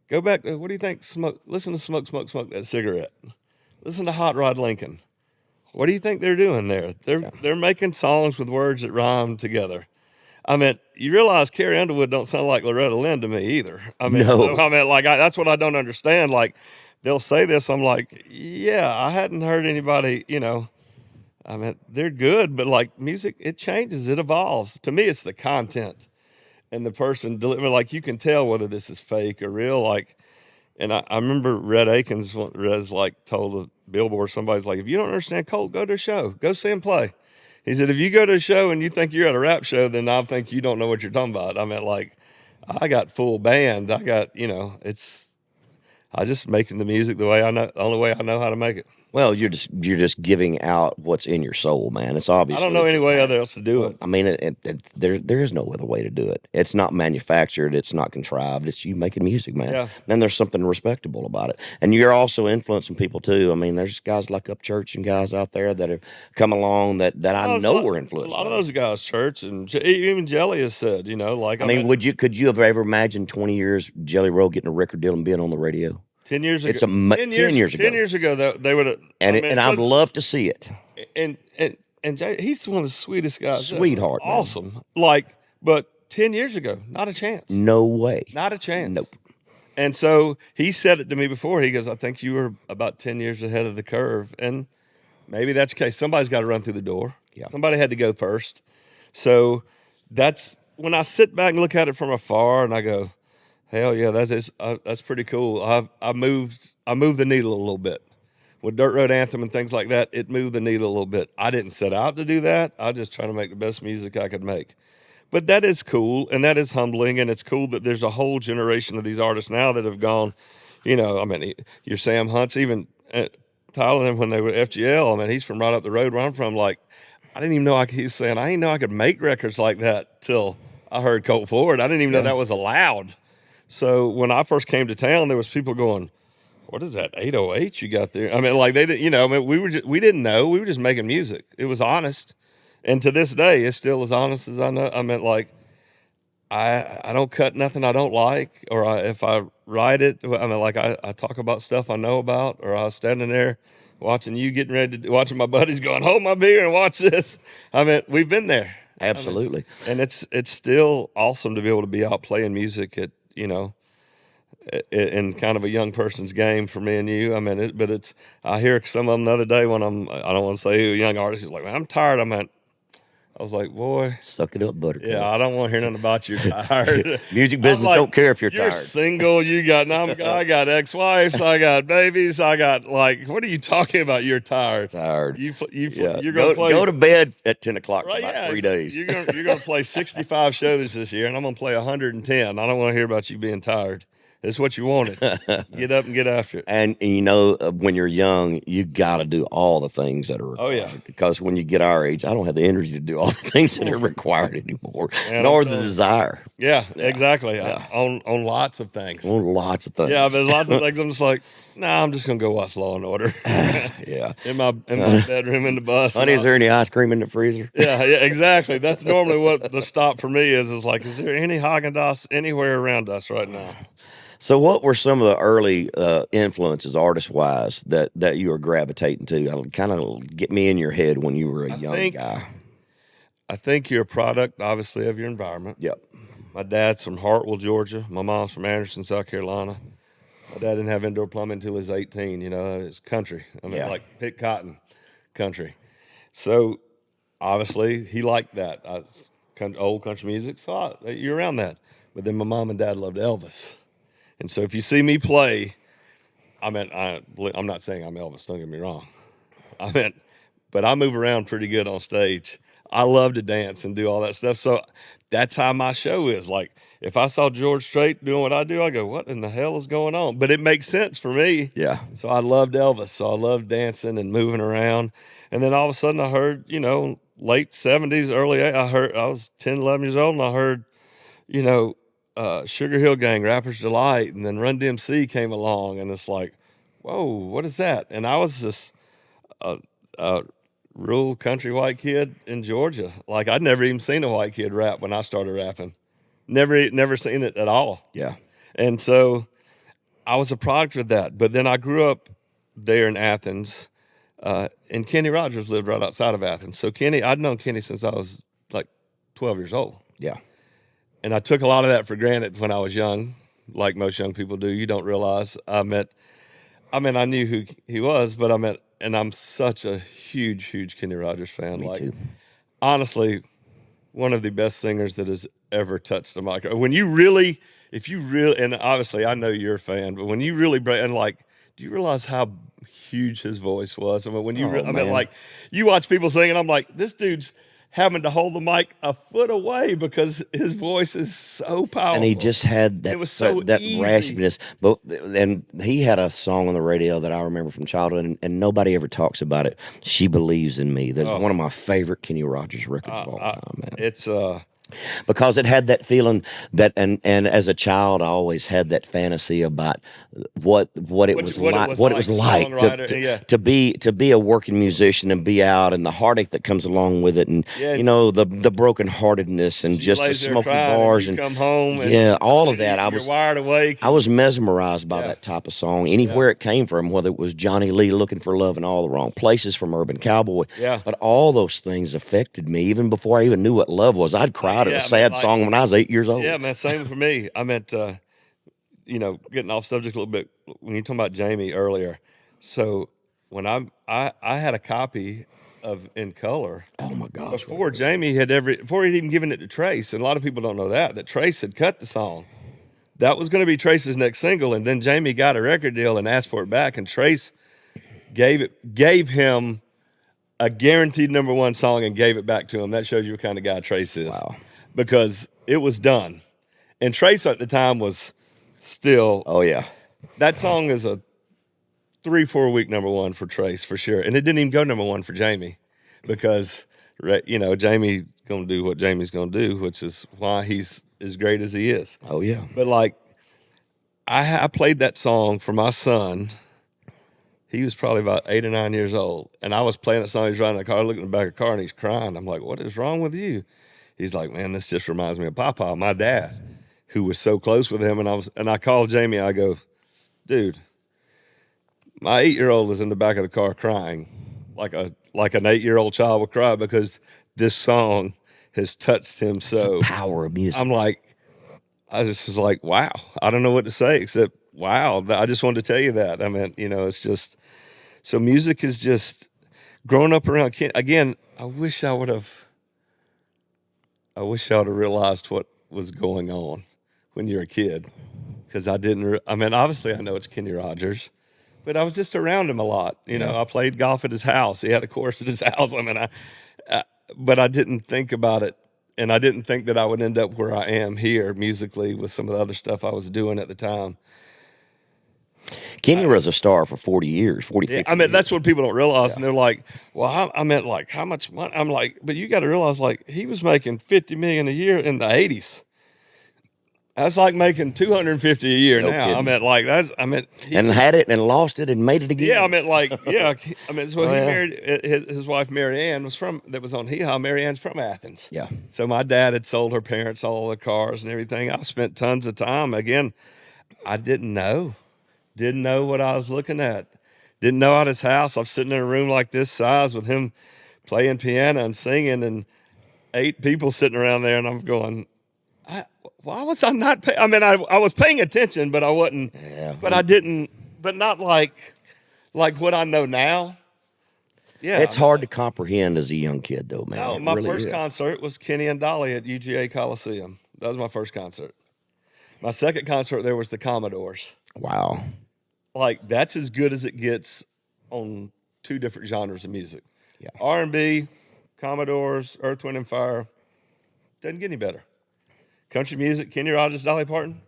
go back. What do you think? Listen to Smoke that cigarette. Listen to Hot Rod Lincoln. What do you think they're doing there? They're making songs with words that rhyme together. I mean, you realize Carrie Underwood don't sound like Loretta Lynn to me either. I mean, No. so, I mean, like that's what I don't understand. Like they'll say this, I'm like, yeah, I hadn't heard anybody. You know, I mean, they're good, but like music, it changes, it evolves. To me, it's the content and the person delivering. Like you can tell whether this is fake or real. Like, and I remember Red Akins was like told a Billboard, somebody's like, if you don't understand Colt, go to a show, go see him play. He said, if you go to a show and you think you're at a rap show, then I think you don't know what you're talking about. I mean, like, I got full band. I got, you know, I just making the music the way I know, the only way I know how to make it. Well, you're just giving out what's in your soul, man. It's obvious. I don't know any way else to do it. I mean, there is no other way to do it. It's not manufactured. It's not contrived. It's you making music, man. Yeah. And there's something respectable about it. And you're also influencing people too. I mean, there's guys like Upchurch and guys out there that have come along that I know were influenced. A lot of those guys, Church and even Jelly has said, you know, like I mean, could you have ever imagined 20 years Jelly Roll getting a record deal and being on the radio? 10 years ago. It's 10 years ago. 10 years ago, they would have. And I'd love to see it. And Jay, he's one of the sweetest guys. Sweetheart. Ever. Awesome. Man. Like, but 10 years ago, not a chance. No way. Not a chance. Nope. And so he said it to me before. He goes, I think you were about 10 years ahead of the curve. And maybe that's the case. Somebody's got to run through the door. Yeah. Somebody had to go first. So that's when I sit back and look at it from afar and I go, hell yeah, that's pretty cool. I moved the needle a little bit with Dirt Road Anthem and things like that. It moved the needle a little bit. I didn't set out to do that. I just trying to make the best music I could make. But that is cool and that is humbling, and it's cool that there's a whole generation of these artists now that have gone. You know, I mean, your Sam Hunts, even Tyler, when they were FGL. I mean, he's from right up the road where I'm from. Like, I didn't even know he was saying I didn't know I could make records like that till I heard Colt Ford. I didn't even know that was allowed. So when I first came to town, there was people going, "What is that 808 you got there?" I mean, like they didn't, you know. I mean, we didn't know. We were just making music. It was honest, and to this day, it's still as honest as I know. I mean, like I don't cut nothing I don't like, or if I write it, I mean, like I talk about stuff I know about, or I was standing there watching you getting ready to watching my buddies going, "Hold my beer and watch this." I mean, we've been there. Absolutely. I mean, and it's still awesome to be able to be out playing music at, you know, in kind of a young person's game for me and you. I mean, but it's, I hear some of them the other day when I don't want to say who, a young artist is like, man, I'm tired. I was like, boy. Suck it up, buttercup. Yeah, I don't want to hear nothing about you're tired. Music business like, don't care if you're tired. You're single. You got, I got ex-wives. I got babies. I got, like, what are you talking about? You're tired. Tired. You're going to play. Go to bed at 10 o'clock for about 3 days. You're going to play 65 shows this year, and I'm going to play 110. I don't want to hear about you being tired. It's what you wanted. Get up and get after it. And you know, when you're young, you got to do all the things that are required. Oh, yeah. Because when you get our age, I don't have the energy to do all the things that are required anymore, nor the desire. Yeah, exactly. Yeah. On lots of things. On lots of things. Yeah, there's lots of things. I'm just like, nah, I'm just going to go watch Law and Order. Yeah. In my bedroom in the bus. Honey, is there any ice cream in the freezer? Yeah, exactly. That's normally what the stop for me is like, is there any Haagen-Dazs anywhere around us right now? So what were some of the early influences, artist-wise, that you were gravitating to? Kind of get me in your head when you were a young guy. I think you're a product, obviously, of your environment. Yep. My dad's from Hartwell, Georgia. My mom's from Anderson, South Carolina. My dad didn't have indoor plumbing until he was 18. You know, it's country. I mean, like pick cotton country. So, obviously, he liked that. Old country music, so you're around that. But then my mom and dad loved Elvis. And so if you see me play, I'm not saying I'm Elvis, don't get me wrong. But I move around pretty good on stage. I love to dance and do all that stuff. So that's how my show is. Like, if I saw George Strait doing what I do, I go, what in the hell is going on? But it makes sense for me. Yeah. So I loved Elvis. So I loved dancing and moving around. And then all of a sudden I heard, late 70s, I was 10, 11 years old, and I heard, Sugar Hill Gang, Rapper's Delight, and then Run DMC came along, and it's like, whoa, what is that? And I was just a rural country white kid in Georgia. Like, I'd never even seen a white kid rap when I started rapping. Never seen it at all. Yeah. And so I was a product of that. But then I grew up there in Athens, and Kenny Rogers lived right outside of Athens. So I'd known Kenny since I was like 12 years old. Yeah. And I took a lot of that for granted when I was young, like most young people do. You don't realize I knew who he was, but and I'm such a huge, huge Kenny Rogers fan. Me too. Honestly, one of the best singers that has ever touched a microphone. If you really, and obviously I know you're a fan, but when you really do you realize how huge his voice was? I mean, Man. you watch people singing, I'm like, this dude's having to hold the mic a foot away because his voice is so powerful. And he just had that, it was so that easy. raspiness. And he had a song on the radio that I remember from childhood, and nobody ever talks about it. She Believes in Me. That's one of my favorite Kenny Rogers records of all time, man. It's because it had that feeling that, and as a child, I always had that fantasy about what it was like to be a working musician and be out, and the heartache that comes along with it, and the brokenheartedness, and just the smoky bars, and come home, and all of that. You're wide awake. I was mesmerized by that type of song, anywhere it came from, whether it was Johnny Lee, Looking for Love in All the Wrong Places from Urban Cowboy. Yeah. But all those things affected me even before I even knew what love was. I'd cried at a sad song when I was 8 years old. Yeah, man, same for me. I meant, getting off subject a little bit, when you were talking about Jamie earlier. So when I had a copy of In Color. Oh my gosh! Before he'd even given it to Trace, and a lot of people don't know that Trace had cut the song. That was going to be Trace's next single, and then Jamie got a record deal and asked for it back, and Trace gave him a guaranteed #1 song and gave it back to him. That shows you what kind of guy Trace is. Wow. Because it was done. And Trace at the time was still. Oh, yeah. That song is a 3-4 week #1 for Trace, for sure. And it didn't even go #1 for Jamie because, Jamie's going to do what Jamie's going to do, which is why he's as great as he is. Oh, yeah. But, I played that song for my son. He was probably about 8 or 9 years old. And I was playing that song. He was riding in the car, looking in the back of the car, and he's crying. I'm like, what is wrong with you? He's like, man, this just reminds me of Papa, my dad, who was so close with him. And I called Jamie. I go, dude, my 8-year-old is in the back of the car crying like an 8-year-old child would cry because this song has touched him so. It's the power of music. I just was like, wow. I don't know what to say except, wow. I just wanted to tell you that. I mean, it's just, so music is just growing up around. Again, I wish I would have realized what was going on when you're a kid, because I didn't. Obviously, I know it's Kenny Rogers, but I was just around him a lot. I played golf at his house. He had a course at his house. But I didn't think about it, and I didn't think that I would end up where I am here musically with some of the other stuff I was doing at the time. Kenny was a star for 40 years, 50 years. That's what people don't realize. And they're like, well, how much money? I'm like, but you got to realize, he was making $50 million a year in the 80s. That's like making $250 a year now. Kidding. And had it and lost it and made it again. Yeah, So he married, his wife Mary Ann was on Hee Haw. Mary Ann's from Athens. Yeah. So my dad had sold her parents all the cars and everything. I spent tons of time. Again, I didn't know what I was looking at. Didn't know at his house. I'm sitting in a room like this size with him playing piano and singing, and 8 people sitting around there, and I'm going, why was I not paying? I was paying attention, but I wasn't. Yeah. But I didn't. But not like what I know now. Yeah, it's hard to comprehend as a young kid, though, man. No, my first concert was Kenny and Dolly at UGA Coliseum. That was my first concert. My second concert there was the Commodores. Wow. That's as good as it gets on 2 different genres of music. Yeah. R&B, Commodores, Earth, Wind, and Fire. Doesn't get any better. Country music, Kenny Rogers, Dolly Parton.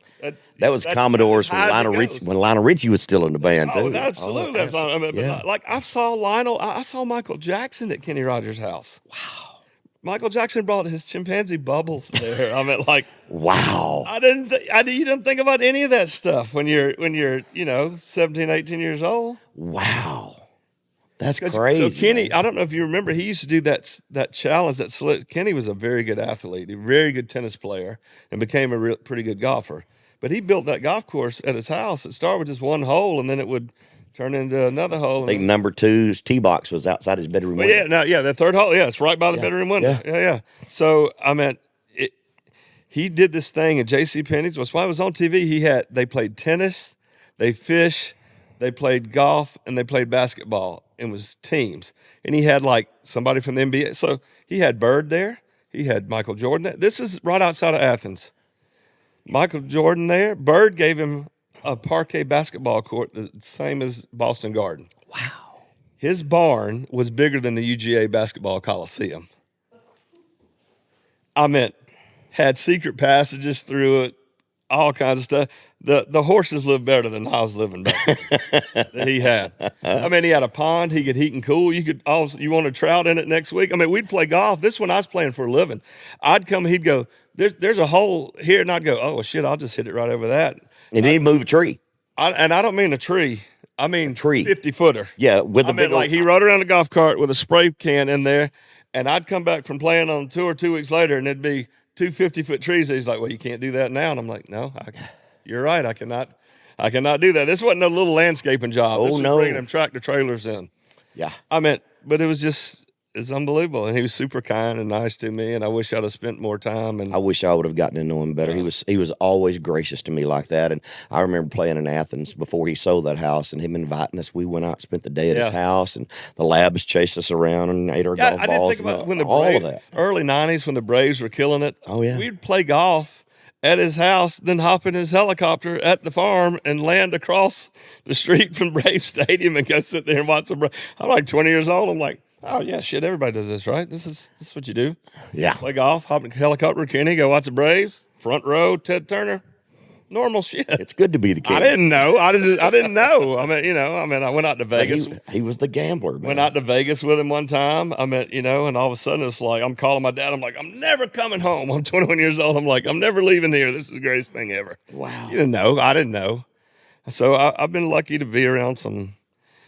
That was Commodores when Lionel Richie was still in the band too. Absolutely. That's not, I mean, yeah. But like I saw Michael Jackson at Kenny Rogers' house. Wow. Michael Jackson brought his chimpanzee Bubbles there. I mean, like, wow. You don't think about any of that stuff when you're 17, 18 years old. Wow. That's crazy. So Kenny, man. I don't know if you remember, he used to do that challenge. Kenny was a very good athlete, a very good tennis player, and became a pretty good golfer. But he built that golf course at his house. It started with just one hole, and then it would turn into another hole. I think number 2's tee box was outside his bedroom window. The third hole, it's right by the bedroom window. Yeah. So I mean, he did this thing at J.C. Penney's. While it was on TV, they played tennis, they fished, they played golf, and they played basketball. It was teams. And he had like somebody from the NBA. So he had Bird there. He had Michael Jordan there. This is right outside of Athens. Michael Jordan there. Bird gave him a parquet basketball court, the same as Boston Garden. Wow. His barn was bigger than the UGA Basketball Coliseum. I meant, had secret passages through it, all kinds of stuff. The horses lived better than I was living back that he had. I mean, he had a pond. He could heat and cool. You want a trout in it next week? I mean, we'd play golf. This one I was playing for a living. I'd come, he'd go, there's a hole here, and I'd go, oh, shit, I'll just hit it right over that. And he'd move a tree. And I don't mean a tree. I mean tree. 50-footer. Yeah, with the big like he rode around a golf cart with a spray can in there, and I'd come back from playing on tour 2 weeks later, and it'd be 2 50-foot trees. He's like, well, you can't do that now. And I'm like, no, you're right. I cannot do that. This wasn't a little landscaping job. This was bringing them tractor trailers in. Yeah. But it was it's unbelievable. And he was super kind and nice to me. And I wish I'd have spent more time. And I wish I would have gotten to know him better. He was always gracious to me like that. And I remember playing in Athens before he sold that house and him inviting us. We went out, spent the day at his house, and the Labs chased us around and ate our golf balls. I didn't think about when all of that. Early 90s when the Braves were killing it. Oh, yeah. We'd play golf at his house, then hop in his helicopter at the farm and land across the street from Brave Stadium and go sit there and watch the Braves. I'm like 20 years old. I'm like, oh, yeah, shit, everybody does this, right? This is what you do. Yeah. Play golf, hop in a helicopter, Kenny, go watch the Braves, front row, Ted Turner. Normal shit. It's good to be the king. I didn't know. I didn't know. I went out to Vegas. He was the gambler, man. Went out to Vegas with him one time. And all of a sudden it's like, I'm calling my dad. I'm like, I'm never coming home. I'm 21 years old. I'm like, I'm never leaving here. This is the greatest thing ever. Wow. You didn't know. I didn't know. So I've been lucky to be around some.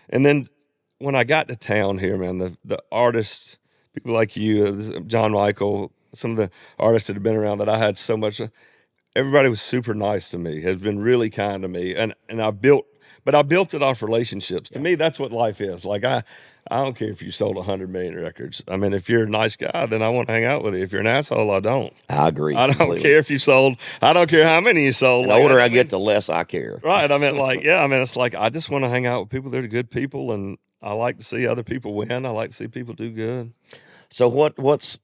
And then when I got to town here, man, the artists, people like you, John Michael, some of the artists that have been around that I had so much. Everybody was super nice to me, has been really kind to me. And I built it off relationships. To me, that's what life is. Like, I don't care if you sold 100 million records. I mean, if you're a nice guy, then I want to hang out with you. If you're an asshole, I don't. I agree. I don't care if you sold. I don't care how many you sold. The older I get, the less I care. Right. It's like, I just want to hang out with people that are good people, and I like to see other people win. I like to see people do good. So what's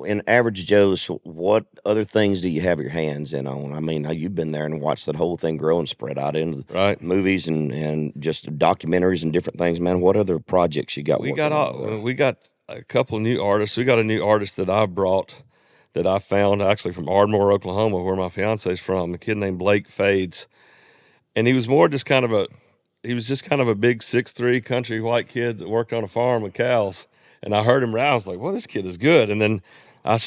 in Average Joe's, what other things do you have your hands in on? I mean, you've been there and watched that whole thing grow and spread out into movies and just documentaries and different things, man. What other projects you got? We got a couple of new artists. We got a new artist that I brought that I found actually from Ardmore, Oklahoma, where my fiance's from, a kid named Blake Fades. And he was just kind of a big 6'3" country white kid that worked on a farm with cows. And I heard him rouse, I was like, well, this kid is good. And then I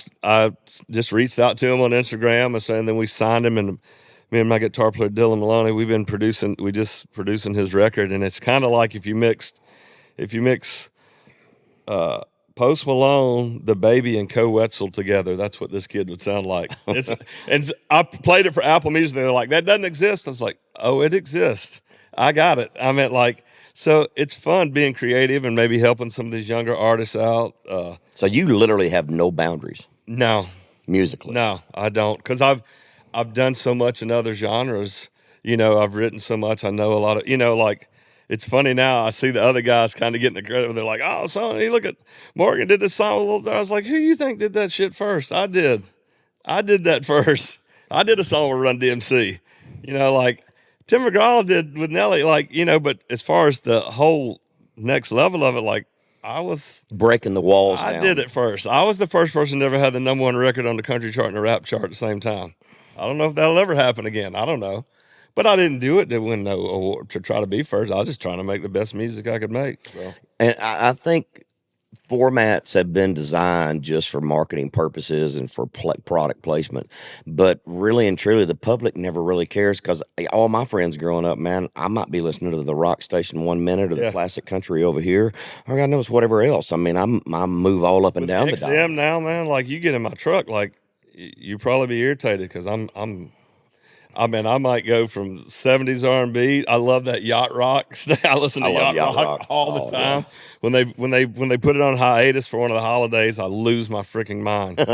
just reached out to him on Instagram, and then we signed him. And me and my guitar player, Dylan Maloney, we just producing his record. And it's kind of like if you mix Post Malone, The Baby, and Co Wetzel together, that's what this kid would sound like. And I played it for Apple Music. They're like, that doesn't exist. I was like, oh, it exists. I got it. I meant like, so it's fun being creative and maybe helping some of these younger artists out. So you literally have no boundaries? No. Musically? No, I don't. Because I've done so much in other genres. I've written so much. I know a lot of, like, it's funny now. I see the other guys kind of getting the credit. They're like, oh, so hey, look at Morgan did this song a little. I was like, who you think did that shit first? I did that first. I did a song with Run DMC. Like, Tim McGraw did with Nelly, but as far as the whole next level of it, like, I was breaking the walls I down. did it first. I was the first person to ever have the #1 record on the country chart and the rap chart at the same time. I don't know if that'll ever happen again. I don't know. But I didn't do it to win no award, to try to be first. I was just trying to make the best music I could make. So. And I think formats have been designed just for marketing purposes and for product placement. But really and truly, the public never really cares because all my friends growing up, man, I might be listening to the rock station 1 minute or the classic country over here, or God knows whatever else. I mean, I move all up and down the dial. XM now, man, like you get in my truck, like you probably be irritated because I mean, I might go from 70s R&B. I love that yacht rock. I listen to yacht rock all the time. Yeah. When they put it on hiatus for one of the holidays, I lose my freaking mind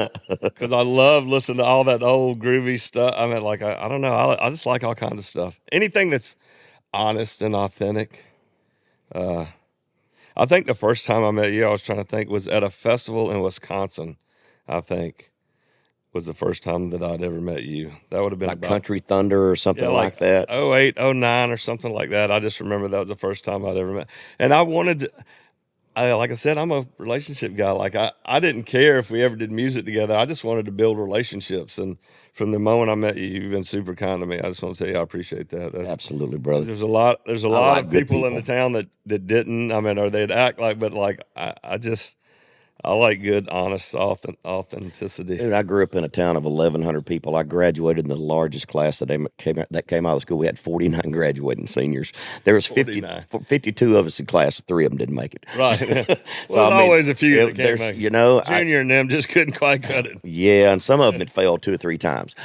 because I love listening to all that old groovy stuff. I mean, like I don't know. I just like all kinds of stuff. Anything that's honest and authentic. I think the first time I met you, I was trying to think, was at a festival in Wisconsin. I think. Was the first time that I'd ever met you. That would have been like Country Thunder or something like that. 08, 09 or something like that. I just remember that was the first time I'd ever met. And I wanted, like I said, I'm a relationship guy. Like I didn't care if we ever did music together. I just wanted to build relationships. And from the moment I met you, you've been super kind to me. I just want to tell you I appreciate that. Absolutely, brother. There's a lot of people in the town that didn't. I mean, or they'd act like, but like I like good, honest, authenticity. Dude, I grew up in a town of 1,100 people. I graduated in the largest class that came out of school. We had 49 graduating seniors. There was 52 of us in class. 3 of them didn't make it. Right. Yeah. Well, there's always a few that can't make it. You know, Junior and them just couldn't quite cut it. Yeah, and some of them had failed 2 or 3 times.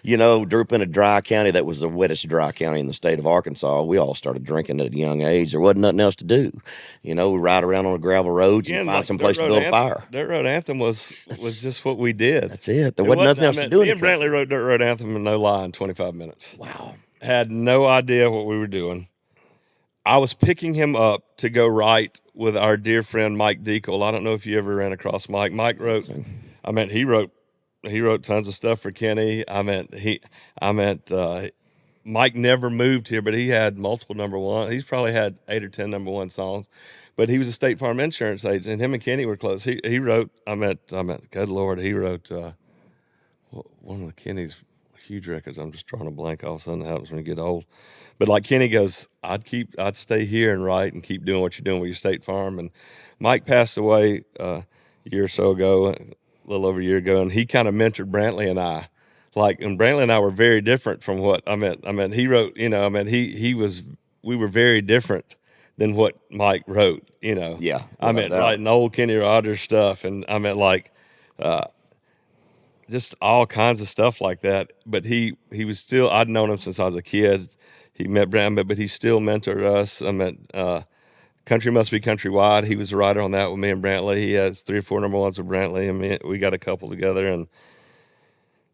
You know, grew up in a dry county that was the wettest dry county in the state of Arkansas. We all started drinking at a young age. There wasn't nothing else to do. You know, we ride around on the gravel roads and find some place to build a fire. Dirt Road Anthem was just what we did. That's it. There wasn't nothing else to do. Me and Brantley wrote Dirt Road Anthem in no lie in 25 minutes. Wow. Had no idea what we were doing. I was picking him up to go write with our dear friend Mike Deacle. I don't know if you ever ran across Mike. Mike wrote, he wrote tons of stuff for Kenny. Mike never moved here, but he had multiple #1. He's probably had 8 or 10 #1 songs. But he was a State Farm insurance agent, and him and Kenny were close. He wrote, good Lord, he wrote one of the Kenny's huge records. I'm just drawing a blank. All of a sudden it happens when you get old. But like Kenny goes, I'd stay here and write and keep doing what you're doing with your State Farm. And Mike passed away a year or so ago, a little over a year ago, and he kind of mentored Brantley and I. And Brantley and I were very different from what he wrote, we were very different than what Mike wrote, Yeah. Writing old Kenny Rogers stuff, and just all kinds of stuff like that. But he was still, I'd known him since I was a kid. He met Brantley, but he still mentored us. Country Must Be Countrywide. He was a writer on that with me and Brantley. He has 3 or 4 #1s with Brantley, and we got a couple together. And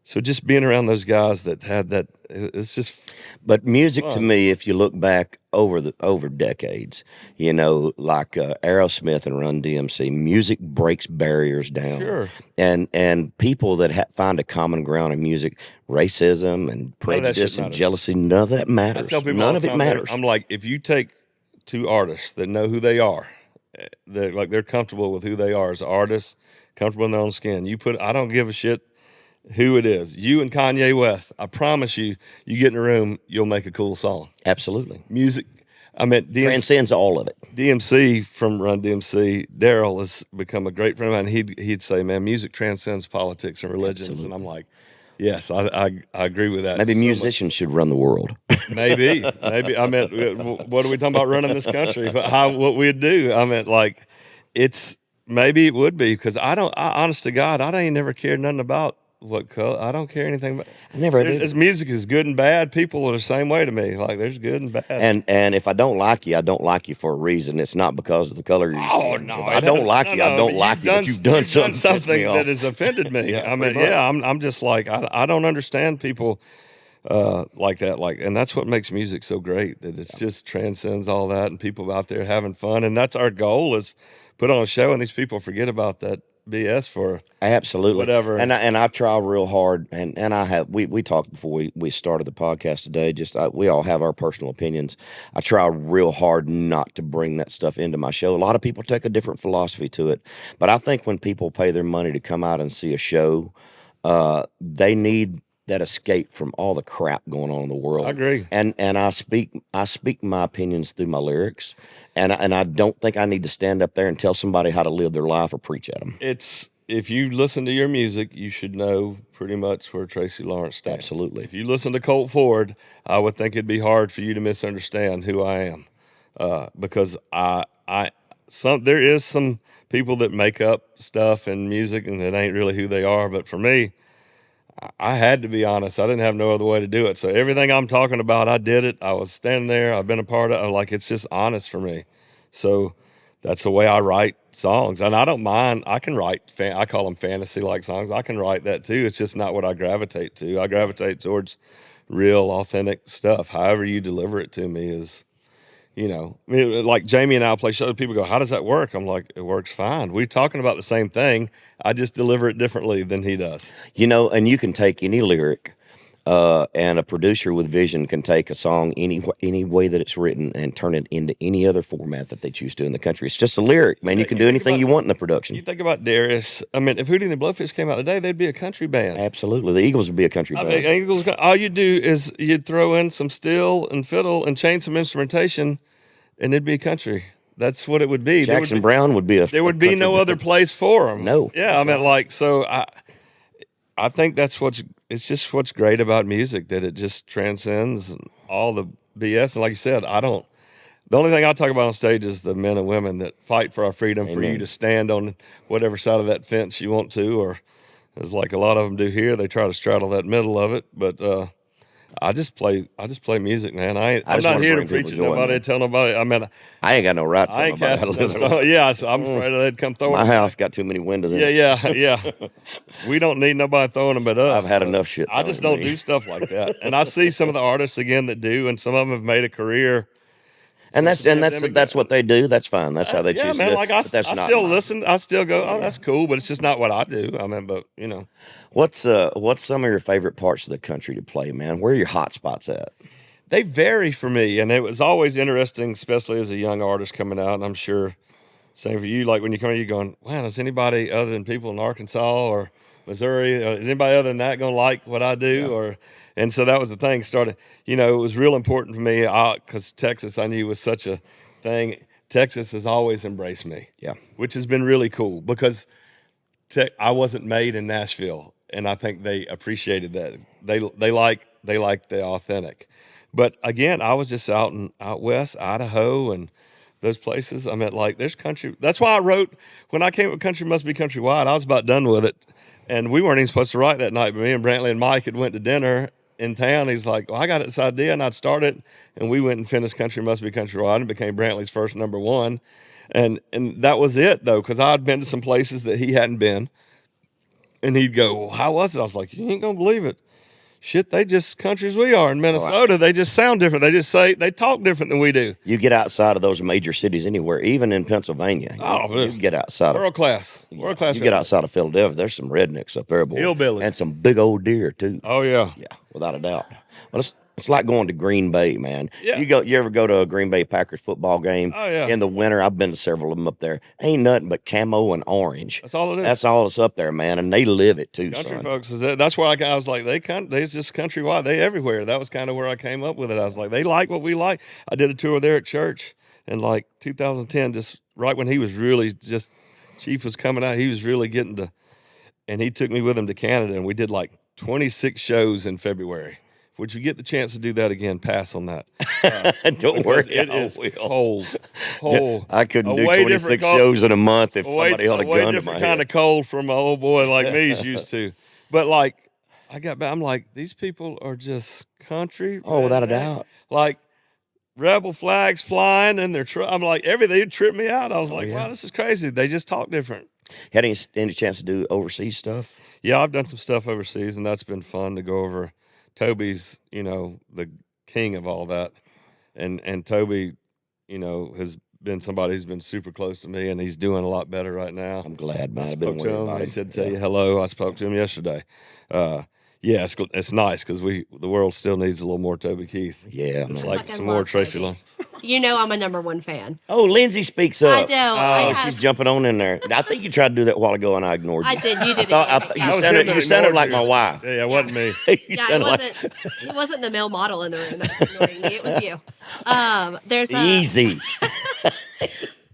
so just being around those guys that had that, it's just. But music fun. To me, if you look back over decades, like Aerosmith and Run DMC, music breaks barriers down. Sure. And people that find a common ground in music, racism and prejudice and jealousy, none of that matters. I tell people none of it matters. I'm like, if you take 2 artists that know who they are, they're comfortable with who they are as artists, comfortable in their own skin. I don't give a shit who it is. You and Kanye West, I promise you get in a room, you'll make a cool song. Absolutely. Music, transcends all of it. DMC from Run DMC, Daryl has become a great friend of mine. He'd say, man, music transcends politics and religions. Absolutely. And I'm like, yes, I agree with that. Maybe musicians should run the world. Maybe. What are we talking about running this country? What we'd do. Maybe it would be, because honest to God, I ain't never cared nothing about what color. I don't care anything about. I never did. This music is good and bad. People are the same way to me. Like, there's good and bad. And if I don't like you, I don't like you for a reason. It's not because of the color of your skin. Oh no! If I don't like you, I don't like you. But you've done something that has offended me. I'm just like, I don't understand people like that. And that's what makes music so great. That it's just transcends all that, and people out there having fun. And that's our goal, is put on a show, and these people forget about that BS for Absolutely. whatever. And I try real hard, and I have we talked before we started the podcast today. Just we all have our personal opinions. I try real hard not to bring that stuff into my show. A lot of people take a different philosophy to it, but I think when people pay their money to come out and see a show, they need that escape from all the crap going on in the world. I agree. And I speak my opinions through my lyrics, and I don't think I need to stand up there and tell somebody how to live their life or preach at them. It's if you listen to your music, you should know pretty much where Tracy Lawrence stands. Absolutely. If you listen to Colt Ford, I would think it'd be hard for you to misunderstand who I am, because there is some people that make up stuff in music and it ain't really who they are. But for me, I had to be honest. I didn't have no other way to do it. So everything I'm talking about, I did it. I was standing there. I've been a part of it. Like, it's just honest for me. So that's the way I write songs. And I don't mind. I can write, I call them fantasy-like songs. I can write that too. It's just not what I gravitate to. I gravitate towards real, authentic stuff. However you deliver it to me is, I mean, like Jamie and I play shows. People go, how does that work? I'm like, it works fine. We're talking about the same thing. I just deliver it differently than he does. And you can take any lyric, and a producer with vision can take a song any way that it's written and turn it into any other format that they choose to in the country. It's just a lyric, man. You can do anything you want in the production. You think about Darius. I mean, if Hootie and the Blowfish came out today, they'd be a country band. Absolutely. The Eagles would be a country band. mean, Eagles, all you do is you'd throw in some steel and fiddle and change some instrumentation, and it'd be country. That's what it would be. Jackson Brown would be a. There would be no other place for them. No. Yeah, I mean, like, so I think it's just what's great about music, that it just transcends all the BS. And like you said, the only thing I talk about on stage is the men and women that fight for our freedom. Amen. For you to stand on whatever side of that fence you want to, or as like a lot of them do here, they try to straddle that middle of it. But I just play music, man. I'm not here to preach at nobody, tell nobody. I mean, I ain't got no right to tell nobody how to live their life. Yeah, I'm afraid they'd come throwing my house got too many windows in it. Yeah. We don't need nobody throwing them at us. I've had enough shit. I just don't do stuff like that. And I see some of the artists again that do, and some of them have made a career. And that's what they do. That's fine. That's how they choose. Yeah, man. Like I still listen. I still go, oh, Yeah. That's cool, but it's just not what I do. I mean, but What's some of your favorite parts of the country to play, man? Where are your hot spots at? They vary for me, and it was always interesting, especially as a young artist coming out. And I'm sure same for you. Like when you come in, you're going, wow, is anybody other than people in Arkansas or Missouri, is anybody other than that going to like what I do? Yeah. And so that was the thing. It was real important for me because Texas, I knew, was such a thing. Texas has always embraced me. Yeah. Which has been really cool because I wasn't made in Nashville, and I think they appreciated that. They like the authentic. But again, I was just out west, Idaho, and those places. I mean, like, there's country. That's why I wrote, when I came with Country Must Be Countrywide, I was about done with it. And we weren't even supposed to write that night, but me and Brantley and Mike had went to dinner in town. He's like, well, I got this idea, and I'd start it. And we went and finished Country Must Be Countrywide, and became Brantley's first number one. And that was it, though, because I'd been to some places that he hadn't been. And he'd go, well, how was it? I was like, you ain't going to believe it. Shit, they just countries we are in Minnesota. They just sound different. They talk different than we do. You get outside of those major cities anywhere, even in Pennsylvania. You get outside world class. You get outside of Philadelphia. There's some rednecks up there, boy. Hillbillies. And some big old deer too. Oh yeah. Yeah, without a doubt. Well, it's like going to Green Bay, man. Yeah. You ever go to a Green Bay Packers football game? Oh, yeah. In the winter, I've been to several of them up there. Ain't nothing but camo and orange. That's all it is. That's all that's up there, man, and they live it too. Country son. folks that's where I was like, they just countrywide. They everywhere. That was kind of where I came up with it. I was like, they like what we like. I did a tour there at church in like 2010, just right when he was really Chief was coming out. He was really getting to, and he took me with him to Canada, and we did like 26 shows in February. Would you get the chance to do that again? Pass on that. Don't worry, it is cold. I couldn't do 26 shows in a month if somebody held a gun to my head. Different kind of cold from an old boy like me is used to. But like, I got back, I'm like, these people are just country. Oh, without a doubt. Like rebel flags flying in their truck. I'm like, everything tripped me out. I was like, wow, this is crazy. They just talk different. Had any chance to do overseas stuff? Yeah, I've done some stuff overseas, and that's been fun to go over. Toby's, the king of all that. And Toby, has been somebody who's been super close to me, and he's doing a lot better right now. I'm glad, man. I I've been spoke to worried him. about He him. said, "Tell you hello." I spoke to him yesterday. Yeah, it's nice because the world still needs a little more Toby Keith. Yeah, It's man. like Fucking some more love Tracy Toby. Lawrence. You know I'm a #1 fan. Oh, Lindsay speaks I up. do. Oh, she's jumping on in there. I think you tried to do that a while ago, and I ignored you. I did. You did. You was him that sounded ignored like you. my wife. Yeah, it wasn't me. You Yeah, sounded it wasn't the male model in the room that was ignoring me. It was you. There's easy.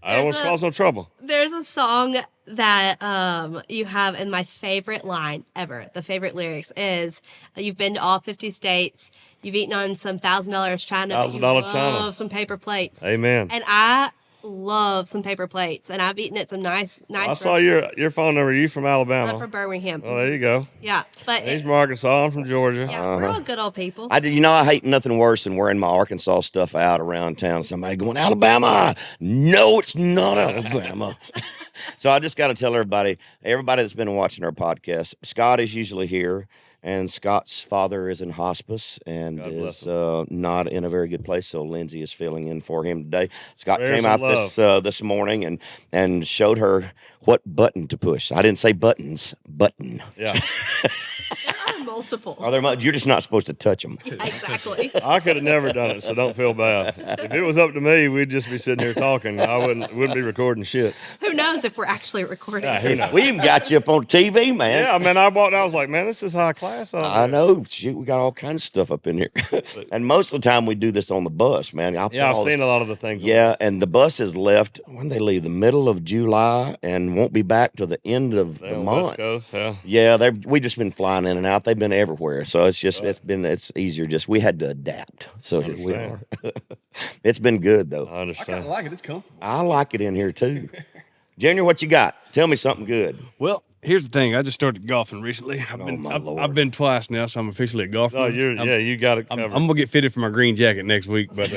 I don't want to cause no trouble. There's a song that you have, and my favorite line ever, the favorite lyrics is, "You've been to all 50 states. You've eaten on some $1,000 china, but you $1,000 love china. some paper plates." Amen. And I love some paper plates, and I've eaten at some nice. I saw your phone number. You from Alabama? I'm from Birmingham. Oh, there you go. Yeah, but He's from Arkansas. I'm from Georgia. yeah, we're all good old people. I did. I hate nothing worse than wearing my Arkansas stuff out around town. Somebody going, Alabama. No, it's not Alabama. So I just got to tell everybody that's been watching our podcast, Scott is usually here. And Scott's father is in hospice and is not in a very good place. So Lindsay is filling in for him today. Scott came out this morning and showed her what button to push. I didn't say buttons, button. Yeah. There are multiple. Are there? You're just not supposed to touch them. Yeah, exactly. I could have never done it, so don't feel bad. If it was up to me, we'd just be sitting here talking. I wouldn't be recording shit. Who knows if we're actually recording? Yeah, who knows? We even got you up on TV, man. Yeah, man. I was like, man, this is high class. I know. Shoot, we got all kinds of stuff up in here. And most of the time we do this on the bus, man. I've seen a lot of the things. Yeah, and the bus is left, when they leave, the middle of July and won't be back till the end of the month. West Coast, yeah. Yeah, we just been flying in and out. They've been everywhere. So it's just, it's easier. We had to adapt. So here we are. It's been good, though. I understand. I kind of like it. It's comfortable. I like it in here, too. Junior, what you got? Tell me something good. Well, here's the thing. I just started golfing recently. my Lord. I've been twice now, so I'm officially a golfer. Oh, you got it covered. I'm gonna get fitted for my green jacket next week, but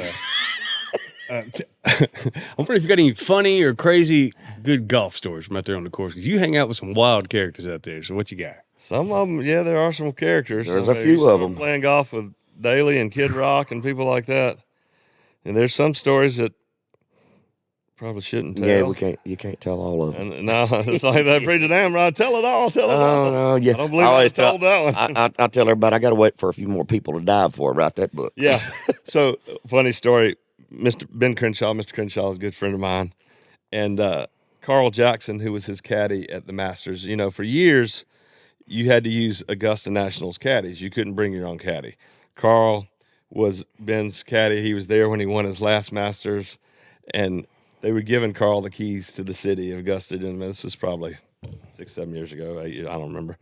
I'm wondering if you got any funny or crazy good golf stories from out there on the course, because you hang out with some wild characters out there. So what you got? Some of them, yeah, there are some characters. There's a few of them. Playing golf with Daly and Kid Rock and people like that. And there's some stories that probably shouldn't tell. Yeah, you can't tell all of them. And no, it's like that preacher damn right. Tell it all. Tell it all. No, yeah. I don't believe I told that one. I tell everybody I got to wait for a few more people to die before I write that book. Yeah. So funny story. Mr. Crenshaw is a good friend of mine, and Carl Jackson, who was his caddy at the Masters. For years, you had to use Augusta National's caddies. You couldn't bring your own caddy. Carl was Ben's caddy. He was there when he won his last Masters, and they were giving Carl the keys to the city of Augusta. And this was probably 6-7 years ago. 8 years, I don't remember.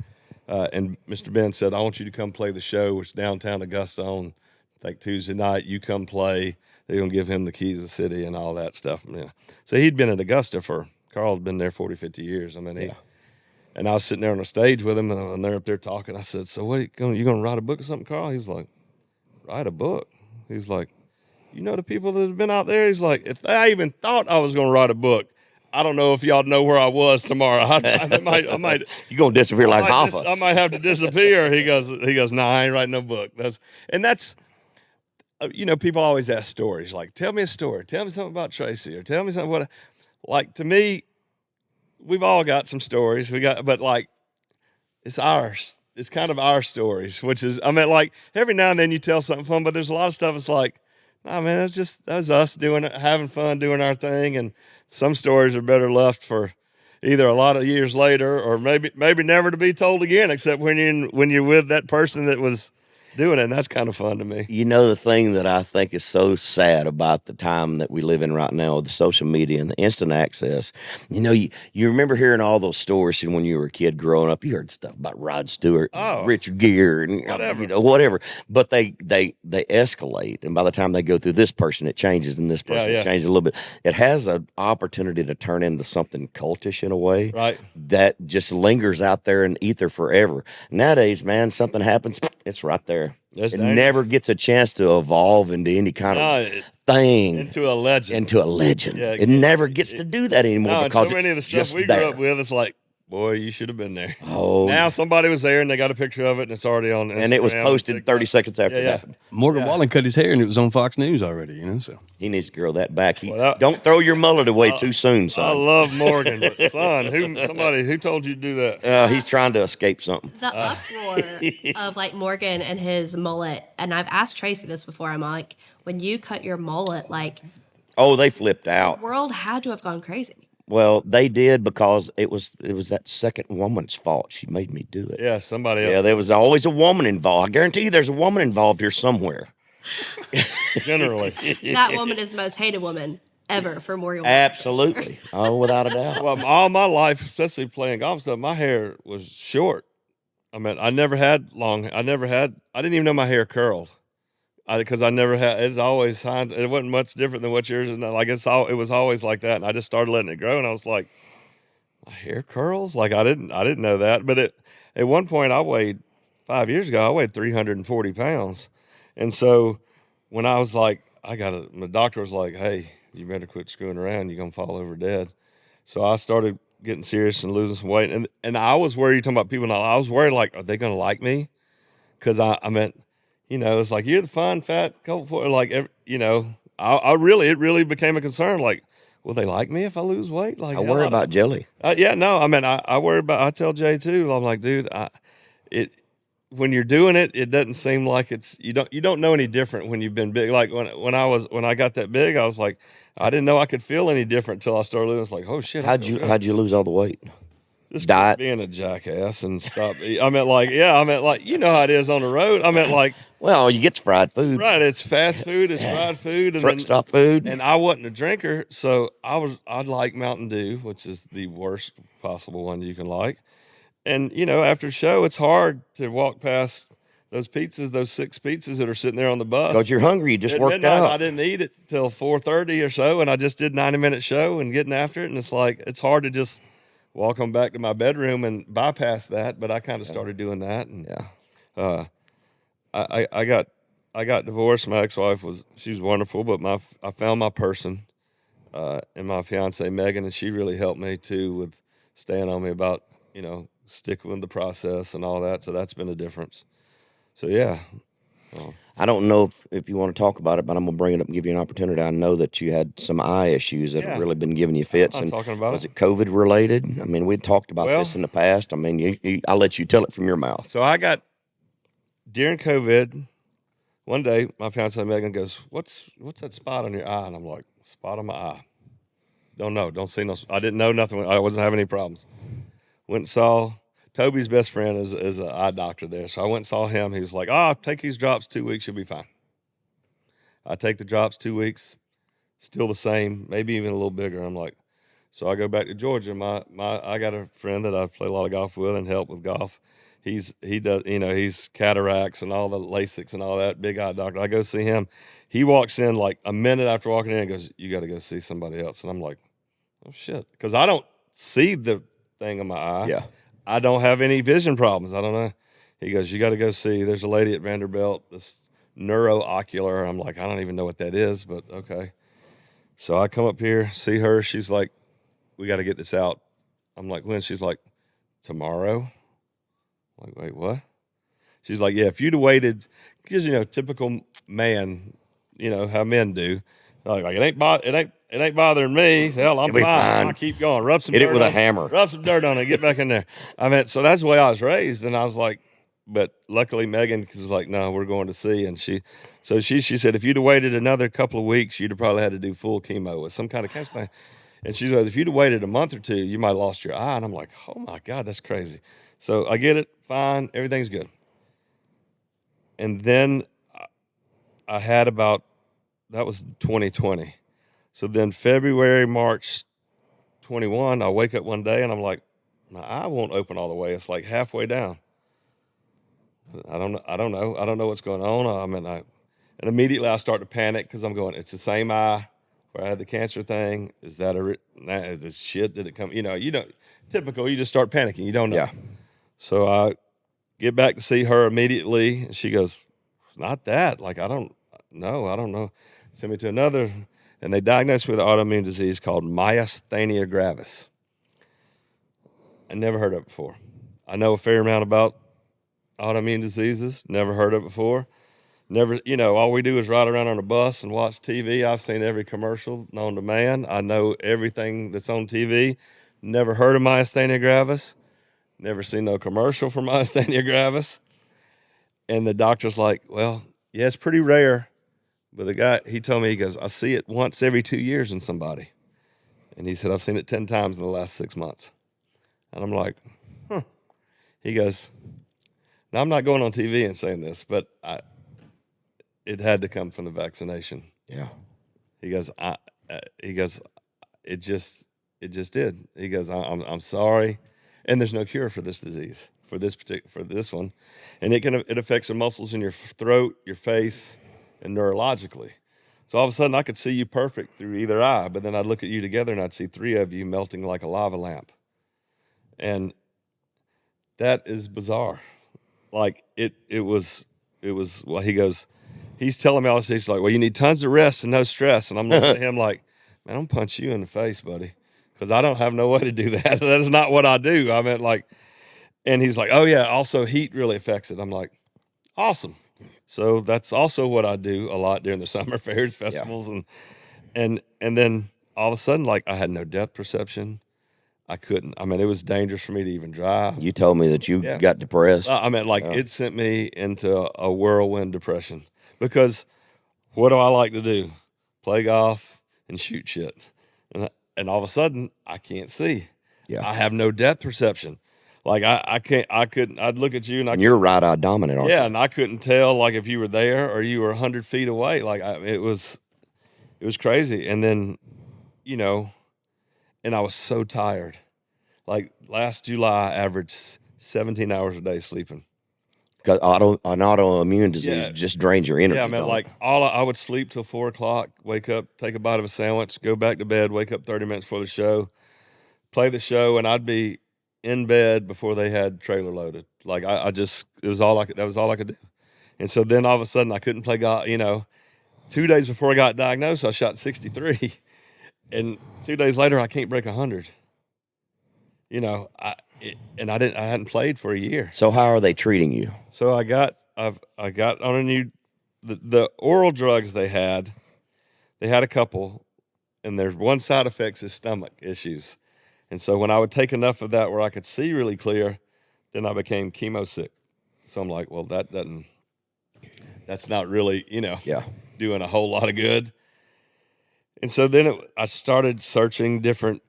And Mr. Ben said, "I want you to come play the show, which is downtown Augusta on, I think, Tuesday night. You come play. They're going to give him the keys of the city and all that stuff." So he'd been at Augusta Carl had been there 40, 50 years. And I was sitting there on the stage with him, and they're up there talking. I said, "So what, you going to write a book or something, Carl?" He's like, "Write a book?" He's like, "You know the people that have been out there?" He's like, "If I even thought I was going to write a book, I don't know if y'all know where I was tomorrow. I might You're going to disappear like Hoffa. I might have to disappear." He goes, "No, I ain't writing no book." That's people always ask stories like, "Tell me a story. Tell me something about Tracy," or "Tell me something." Like, to me, we've all got some stories. But like, it's ours. It's kind of our stories, which is, like, every now and then you tell something fun, but there's a lot of stuff. It's like, nah, man, that was us doing it, having fun, doing our thing. And some stories are better left for either a lot of years later, or maybe never to be told again, except when you're with that person that was doing it. And that's kind of fun to me. The thing that I think is so sad about the time that we live in right now with the social media and the instant access, you remember hearing all those stories when you were a kid growing up. You heard stuff about Rod Stewart, Richard Gere, and whatever. But they escalate, and by the time they go through this person, it changes, and this person changes a little bit. It has an opportunity to turn into something cultish in a way, right? That just lingers out there in ether forever. Nowadays, man, something happens, it's right there. It never gets a chance to evolve into any kind of thing. Into a legend. Yeah, it never gets to do that anymore. No, because and so many of the stuff we grew up with, it's like, boy, you should have been there. Oh, Now somebody was there and they got a picture of it and it's already on Instagram and it was posted TikTok. 30 seconds after Yeah, it yeah. happened. Morgan Wallen cut his hair and it was on Fox News already, you know, so. He needs to grow that back. Well, Don't throw your mullet away too soon, I son. love Morgan, but son, who told you to do that? He's trying to escape something. The uproar of like Morgan and his mullet, and I've asked Tracy this before. I'm like, when you cut your mullet, like Oh, they flipped out. the world had to have gone crazy. Well, they did because it was that second woman's fault. She made me do it. Yeah, somebody else. Yeah, there was always a woman involved. I guarantee you there's a woman involved here somewhere. Generally. That woman is the most hated woman ever for Morgan. Absolutely. Oh, without a doubt. Well, all my life, especially playing golf stuff, my hair was short. I mean, I never had long. I didn't even know my hair curled. Because I never had. It wasn't much different than what yours is. Like it was always like that, and I just started letting it grow, and I was like, my hair curls. Like I didn't know that. But at one point, 5 years ago, I weighed 340 pounds, and so when I was like, my doctor was like, hey, you better quit screwing around. You're gonna fall over dead. So I started getting serious and losing some weight, and I was worried. You're talking about people now. I was worried, like, are they gonna like me? Because I meant. You know, it's like, you're the fun, fat, Colt Ford. Like, you know, it really became a concern. Like, will they like me if I lose weight? Like, I worry about jelly. Yeah, no, I mean, I worry about, I tell Jay too, I'm like, dude, when you're doing it, it doesn't seem like you don't know any different when you've been big. Like when I got that big, I was like, I didn't know I could feel any different until I started losing. It's like, oh shit. How'd you lose all the weight? Just diet? Being a jackass and stop. I meant like, you know how it is on the road. I meant like, well, you get fried food. right, it's fast food, it's fried food, and Truck stop food. And I wasn't a drinker, so I'd like Mountain Dew, which is the worst possible one you can like. And you know, after a show, it's hard to walk past those 6 pizzas that are sitting there on the bus. Because you're hungry, you just At worked midnight, out. I didn't eat it till 4:30 or so, and I just did 90-minute show and getting after it. And it's like it's hard to just walk on back to my bedroom and bypass that. But I kind of started doing that, and I got divorced. My ex-wife she's wonderful, but I found my person, and my fiance Megan, and she really helped me too with staying on me about sticking with the process and all that. So that's been a difference. So yeah. I don't know if you want to talk about it, but I'm gonna bring it up and give you an opportunity. I know that you had some eye issues that have really been giving you fits. I'm and talking about was it COVID related? I mean, we talked about this in the past. I mean, I'll let you tell it from your mouth. So I got during COVID. One day, my fiance Megan goes, "What's that spot on your eye?" And I'm like, "Spot on my eye? Don't know. Don't see no. I didn't know nothing. I wasn't having any problems." Went and saw Toby's best friend is an eye doctor there. So I went and saw him. He was like, take these drops 2 weeks, you'll be fine. I take the drops 2 weeks, still the same, maybe even a little bigger. I'm like, so I go back to Georgia. I got a friend that I play a lot of golf with and help with golf. He does, he's cataracts and all the LASIKs and all that, big eye doctor. I go see him. He walks in like a minute after walking in and goes, "You got to go see somebody else." And I'm like, oh shit. Because I don't see the thing in my eye. Yeah. I don't have any vision problems. I don't know. He goes, "You got to go see. There's a lady at Vanderbilt, this neuroocular." I'm like, I don't even know what that is, but okay. So I come up here, see her. She's like, "We got to get this out." I'm like, "When?" She's like, "Tomorrow." I'm like, "Wait, what?" She's like, "Yeah, if you'd have waited," because typical man, how men do. Like it ain't bothering me. Hell, I'm fine. I keep going. Rub some Hit dirt it with on a hammer. Rub some dirt on it. Get back in there. I mean, so that's the way I was raised, and I was like, but luckily Megan was like, "No, we're going to see," and she said, if you'd have waited another couple of weeks, you'd have probably had to do full chemo with some kind of cancer thing. And she said, if you'd have waited a month or two, you might have lost your eye. And I'm like, oh my God, that's crazy. So I get it, fine, everything's good. And then I had that was 2020. So then February, March 21, I wake up one day and I'm like, my eye won't open all the way. It's like halfway down. I don't know what's going on. And immediately I start to panic because I'm going, it's the same eye where I had the cancer thing. Is that this shit? Did it come? You don't, typical, you just start panicking. You don't know. Yeah. So I get back to see her immediately. And she goes, it's not that. Like, I don't know. Send me to another. And they diagnosed me with an autoimmune disease called myasthenia gravis. I never heard of it before. I know a fair amount about autoimmune diseases. Never heard of it before. Never, all we do is ride around on a bus and watch TV. I've seen every commercial known to man. I know everything that's on TV. Never heard of myasthenia gravis. Never seen no commercial for myasthenia gravis. And the doctor's like, well, yeah, it's pretty rare. But the guy, he told me, he goes, I see it once every 2 years in somebody. And he said, I've seen it 10 times in the last 6 months. And I'm like, huh. He goes, now I'm not going on TV and saying this, but it had to come from the vaccination. Yeah. He goes, it just did. He goes, I'm sorry. And there's no cure for this disease, for this one. And it affects the muscles in your throat, your face, and neurologically. So all of a sudden I could see you perfect through either eye, but then I'd look at you together and I'd see 3 of you melting like a lava lamp. And that is bizarre. Like it was, well, he's telling me all this, he's like, well, you need tons of rest and no stress. And I'm looking at him like, man, I'm gonna punch you in the face, buddy. Cause I don't have no way to do that. That is not what I do. I meant like, and he's like, oh yeah, also heat really affects it. I'm like, awesome. So that's also what I do a lot during the summer fairs, festivals, and then all of a sudden, like I had no depth perception. I couldn't. I mean, it was dangerous for me to even drive. You told me that you got depressed. I mean, like it sent me into a whirlwind depression because what do I like to do? Play golf and shoot shit. And all of a sudden I can't see. Yeah. I have no depth perception. Like I'd look at you and you're right-eye dominant, aren't you? Yeah, and I couldn't tell like if you were there or you were 100 feet away. Like it was crazy. And then, and I was so tired. Like last July, I averaged 17 hours a day sleeping. Because an autoimmune disease just drains your energy. Yeah, I mean, like I would sleep till 4 o'clock, wake up, take a bite of a sandwich, go back to bed, wake up 30 minutes before the show, play the show, and I'd be in bed before they had trailer loaded. Like that was all I could do. And so then all of a sudden I couldn't play golf. 2 days before I got diagnosed, I shot 63, and 2 days later I can't break 100. I hadn't played for a year. So how are they treating you? So I got on a new, the oral drugs they had a couple, and there's one side effect is stomach issues. And so when I would take enough of that where I could see really clear, then I became chemo sick. So I'm like, well, that's not really, doing a whole lot of good. And so then I started searching different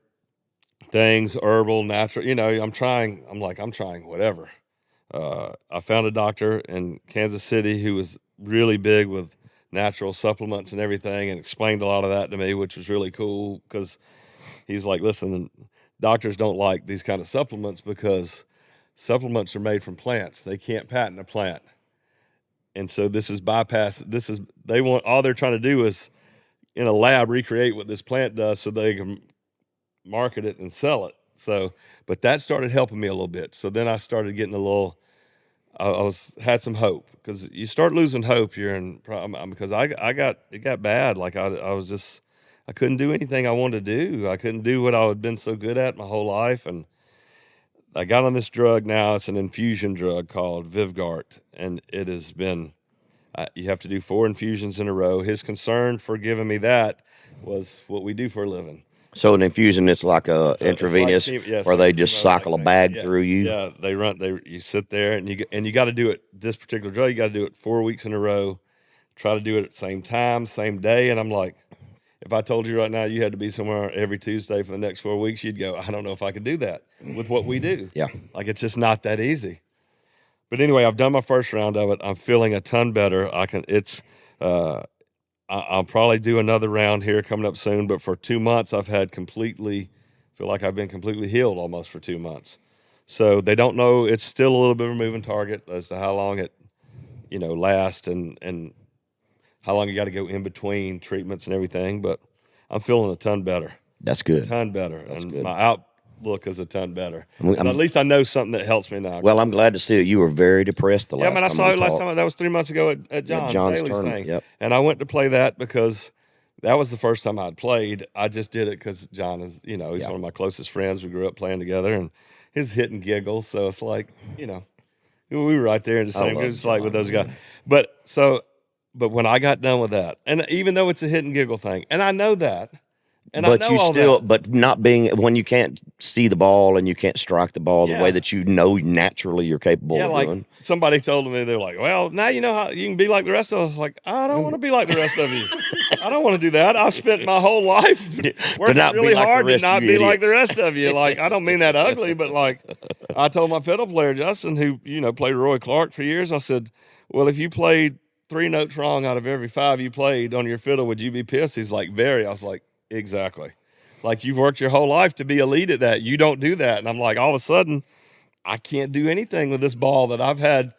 things, herbal, natural, I'm trying whatever. I found a doctor in Kansas City who was really big with natural supplements and everything and explained a lot of that to me, which was really cool because he's like, listen, doctors don't like these kind of supplements because supplements are made from plants. They can't patent a plant. And so all they're trying to do is in a lab recreate what this plant does so they can market it and sell it. So, but that started helping me a little bit. So then I started getting had some hope because you start losing hope. You're in problem because it got bad. Like I couldn't do anything I wanted to do. I couldn't do what I had been so good at my whole life. And I got on this drug now. It's an infusion drug called Vyvgart. And it has been, you have to do 4 infusions in a row. His concern for giving me that was what we do for a living. So an infusion, it's like intravenous, where they just cycle a bag through you. Yeah, you sit there and you got to do it. This particular drug, you got to do it 4 weeks in a row. Try to do it at the same time, same day. And I'm like, if I told you right now you had to be somewhere every Tuesday for the next 4 weeks, you'd go, I don't know if I could do that with what we do. Yeah, like it's just not that easy. But anyway, I've done my first round of it. I'm feeling a ton better. I'll probably do another round here coming up soon, but for 2 months I've had feel like I've been completely healed almost for 2 months. So they don't know, it's still a little bit of a moving target as to how long it, lasts and how long you got to go in between treatments and everything, but I'm feeling a ton better. That's good. A ton better. That's and good. My outlook is a ton better. At least I know something that helps me now. Well, I'm glad to see it. You were very depressed the last time. Yeah, man, I saw it last time. That was 3 months ago at John's tournament. thing. Yep. And I went to play that because that was the first time I'd played. I just did it because John is, he's Yeah. one of my closest friends. We grew up playing together, and his hit and giggle. So it's like, we were right there in the same love group, like with John, those guys. But when I got done with that, and even though it's a hit and giggle thing, and I know that, and I But know you all still, that. but not being when you can't see the ball and you can't strike the ball the way Yeah. that you know naturally you're capable Yeah, of like doing. somebody told me, they're like, well, now you know how you can be like the rest of us. Like, I don't want to be like the rest of you. I don't want to do that. I spent my whole life working not be really like the hard to rest of not you be like the idiots. rest of you. Like, I don't mean that ugly, but like, I told my fiddle player, Justin, who, played Roy Clark for years, I said, well, if you played 3 notes wrong out of every 5 you played on your fiddle, would you be pissed? He's like, very. I was like, exactly. Like, you've worked your whole life to be elite at that. You don't do that. And I'm like, all of a sudden, I can't do anything with this ball that I've had.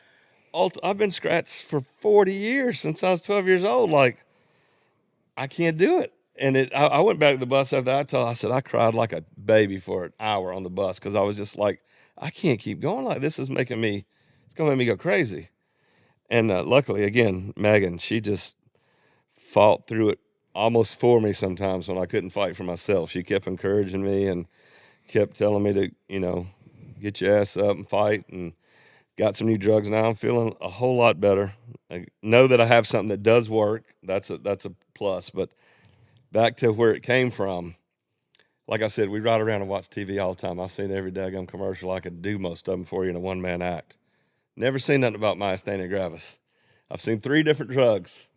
I've been scratched for 40 years since I was 12 years old. Like, I can't do it. And I went back to the bus after that. I said, I cried like a baby for an hour on the bus because I was just like, I can't keep going like this. It's going to make me go crazy. And luckily, again, Megan, she just fought through it almost for me sometimes when I couldn't fight for myself. She kept encouraging me and kept telling me to, get your ass up and fight, and got some new drugs now. I'm feeling a whole lot better. I know that I have something that does work. That's a plus. But back to where it came from, like I said, we ride around and watch TV all the time. I've seen every daggum commercial. I could do most of them for you in a one-man act. Never seen nothing about myasthenia gravis. I've seen 3 different drugs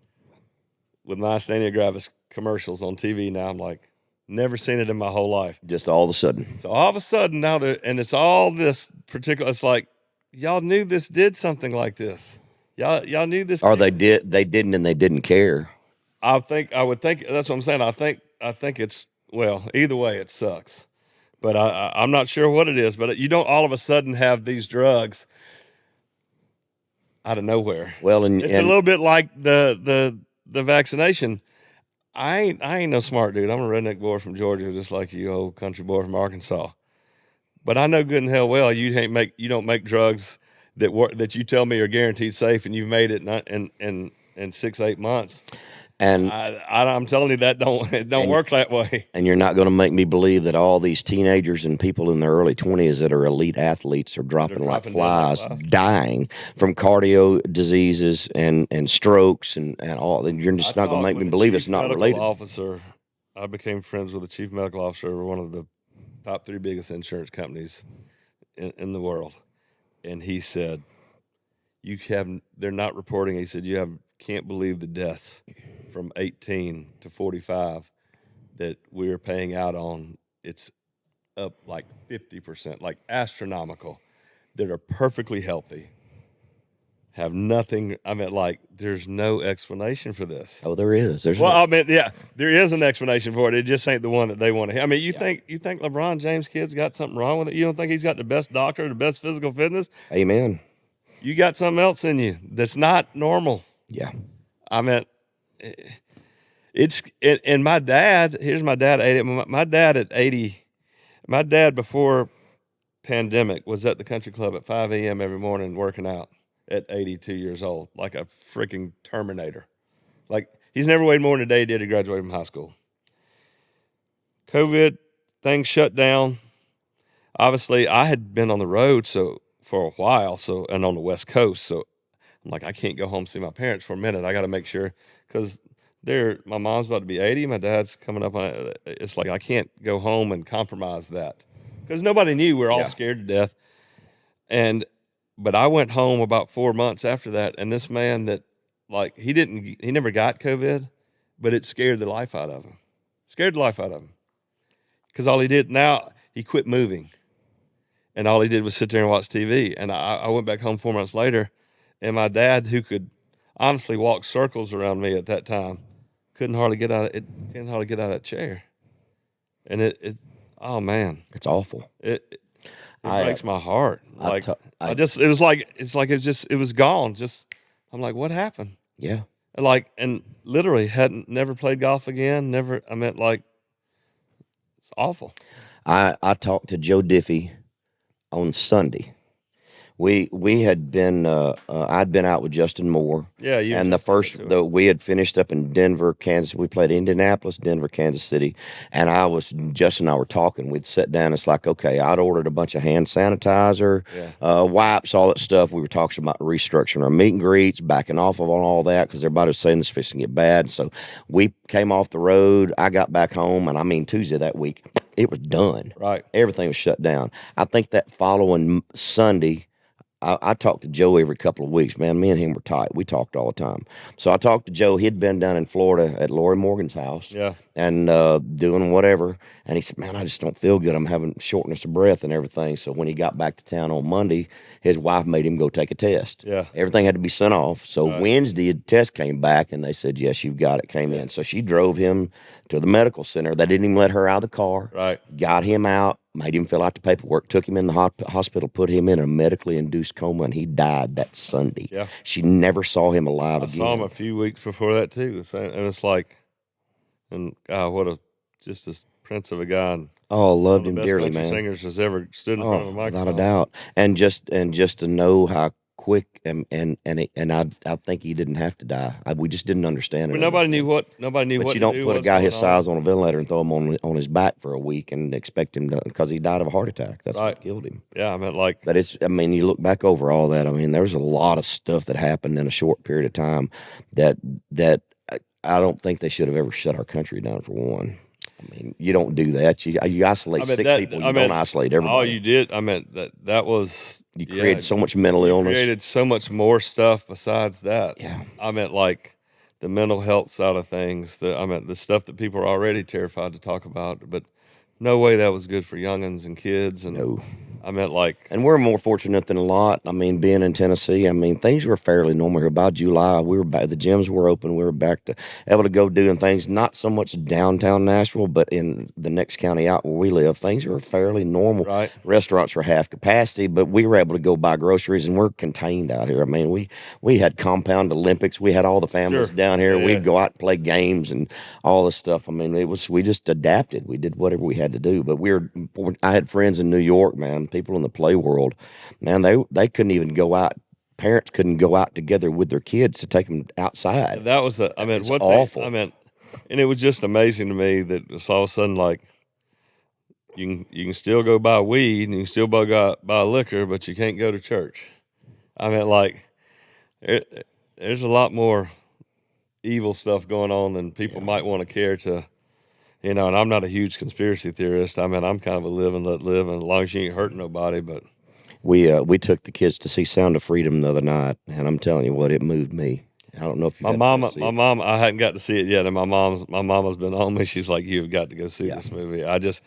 with myasthenia gravis commercials on TV now. I'm like, never seen it in my whole life. Just all of a sudden. So all of a sudden now and it's all this particular, it's like, y'all knew this did something like this. Y'all knew this. Or they didn't and they didn't care. I would think, that's what I'm saying. I think it's, well, either way it sucks. But I'm not sure what it is, but you don't all of a sudden have these drugs out of nowhere. Well, It's a little bit like the vaccination. I ain't no smart dude. I'm a redneck boy from Georgia, just like you, old country boy from Arkansas. But I know good and hell well you don't make drugs that you tell me are guaranteed safe, and you've made it in 6-8 months. And I'm telling you that don't work that way. And you're not going to make me believe that all these teenagers and people in their early 20s that are elite athletes are dropping like dropping dead like flies, flies. dying from cardio diseases and strokes and all. You're just not going to make me believe it's not related. Officer, I became friends with the chief medical officer of one of the top 3 biggest insurance companies in the world, and he said, they're not reporting. He said, can't believe the deaths from 18 to 45 that we're paying out on. It's up like 50%, like astronomical, that are perfectly healthy, have nothing. I mean, like, there's no explanation for this. Oh, there is. There's Well, I mean, yeah, there is an explanation for it. It just ain't the one that they want to hear. I mean, you think LeBron James' kid's got something wrong with it? You don't think he's got the best doctor, the best physical fitness? Amen. You got something else in you that's not normal. Yeah. I mean, and my dad, here's my dad, 80, my dad at 80, my dad before pandemic was at the country club at 5 a.m. every morning working out at 82 years old, like a freaking Terminator. Like, he's never weighed more than a day he did to graduate from high school. COVID, things shut down. Obviously, I had been on the road for a while, and on the West Coast, so I'm like, I can't go home and see my parents for a minute. I got to make sure, because my mom's about to be 80, my dad's coming up on, it's like I can't go home and compromise that, because nobody knew. We're all scared to death. But I went home about 4 months after that, and this man that, like, he never got COVID, but it scared the life out of him. Because all he did, now he quit moving, and all he did was sit there and watch TV. And I went back home 4 months later, and my dad, who could honestly walk circles around me at that time, couldn't hardly get out of that chair. And it oh man, It's awful. It breaks my heart. Like, it was gone. Just, I'm like, what happened? Yeah. And literally never played golf again. Never. I meant, like, it's awful. I talked to Joe Diffie on Sunday. We had been I'd been out with Justin Moore. Yeah, you And the just told me first to. though we had finished up in Denver, Kansas. We played Indianapolis, Denver, Kansas City, and Justin and I were talking. We'd sit down. It's like, okay, I'd ordered a bunch of hand sanitizer, Yeah. wipes, all that stuff. We were talking about restructuring our meet and greets, backing off of on all that because everybody was saying this fixing to get bad. So we came off the road. I got back home, and I mean Tuesday that week, it was done. Right. Everything was shut down. I think that following Sunday, I talked to Joe every couple of weeks, man. Me and him were tight. We talked all the time. So I talked to Joe. He'd been down in Florida at Lori Morgan's house Yeah. and doing whatever. And he said, man, I just don't feel good. I'm having shortness of breath and everything. So when he got back to town on Monday, his wife made him go take a test. Yeah. Everything had to be sent off. So Right. Wednesday, the test came back and they said, yes, you've got it, came in. So she drove him to the medical center. They didn't even let her out of the car. Right. Got him out, made him fill out the paperwork, took him in the hospital, put him in a medically induced coma, and he died that Sunday. Yeah. She never saw him alive I again. saw him a few weeks before that too, and it's like, and God, what a just this prince of a guy. And Oh, one of loved the him best dearly, country man. singers has ever stood in front of a Oh, microphone. without a doubt. And just to know how quick I think he didn't have to die. We just didn't understand I it. mean, nobody knew what But to you don't do, put a what's guy his going on. size on a ventilator and throw him on his back for a week and expect him to, because he died of a heart attack. That's Right. what killed him. Yeah, I meant like, But you look back over all that. I mean, there was a lot of stuff that happened in a short period of time that I don't think they should have ever shut our country down for one. I mean, you don't do that. You isolate I mean, sick that people. I You mean, don't isolate everybody. all you did. I meant that was You created so much mental you illness. created so much more stuff besides that. Yeah. I meant like the mental health side of things. I meant the stuff that people are already terrified to talk about, but no way that was good for youngins and kids. And No. I meant like, And we're more fortunate than a lot. I mean, being in Tennessee, I mean, things were fairly normal here. By July, we were back. The gyms were open. We were back to able to go doing things. Not so much downtown Nashville, but in the next county out where we live, things were fairly normal. Right. Restaurants were half capacity, but we were able to go buy groceries, and we're contained out here. I mean, we had compound Olympics. We had all the families Sure. down here. Yeah, We'd yeah. go out and play games and all this stuff. I mean, we just adapted. We did whatever we had to do. But I had friends in New York, man. People in the play world, man, they couldn't even go out. Parents couldn't go out together with their kids to take them outside. that was I mean, It's what awful. I meant, and it was just amazing to me that it's all of a sudden like you can still go buy weed and you can still buy liquor, but you can't go to church. I mean, like there's a lot more evil stuff going on than people might want to care to. And I'm not a huge conspiracy theorist. I mean, I'm kind of a live and let live, and as long as you ain't hurting nobody. But We took the kids to see Sound of Freedom the other night, and I'm telling you what, it moved me. I don't know if you've my had a chance to see my it. mom, I hadn't got to see it yet, and my mama's been on me. She's like, "You've got to go see this movie." I just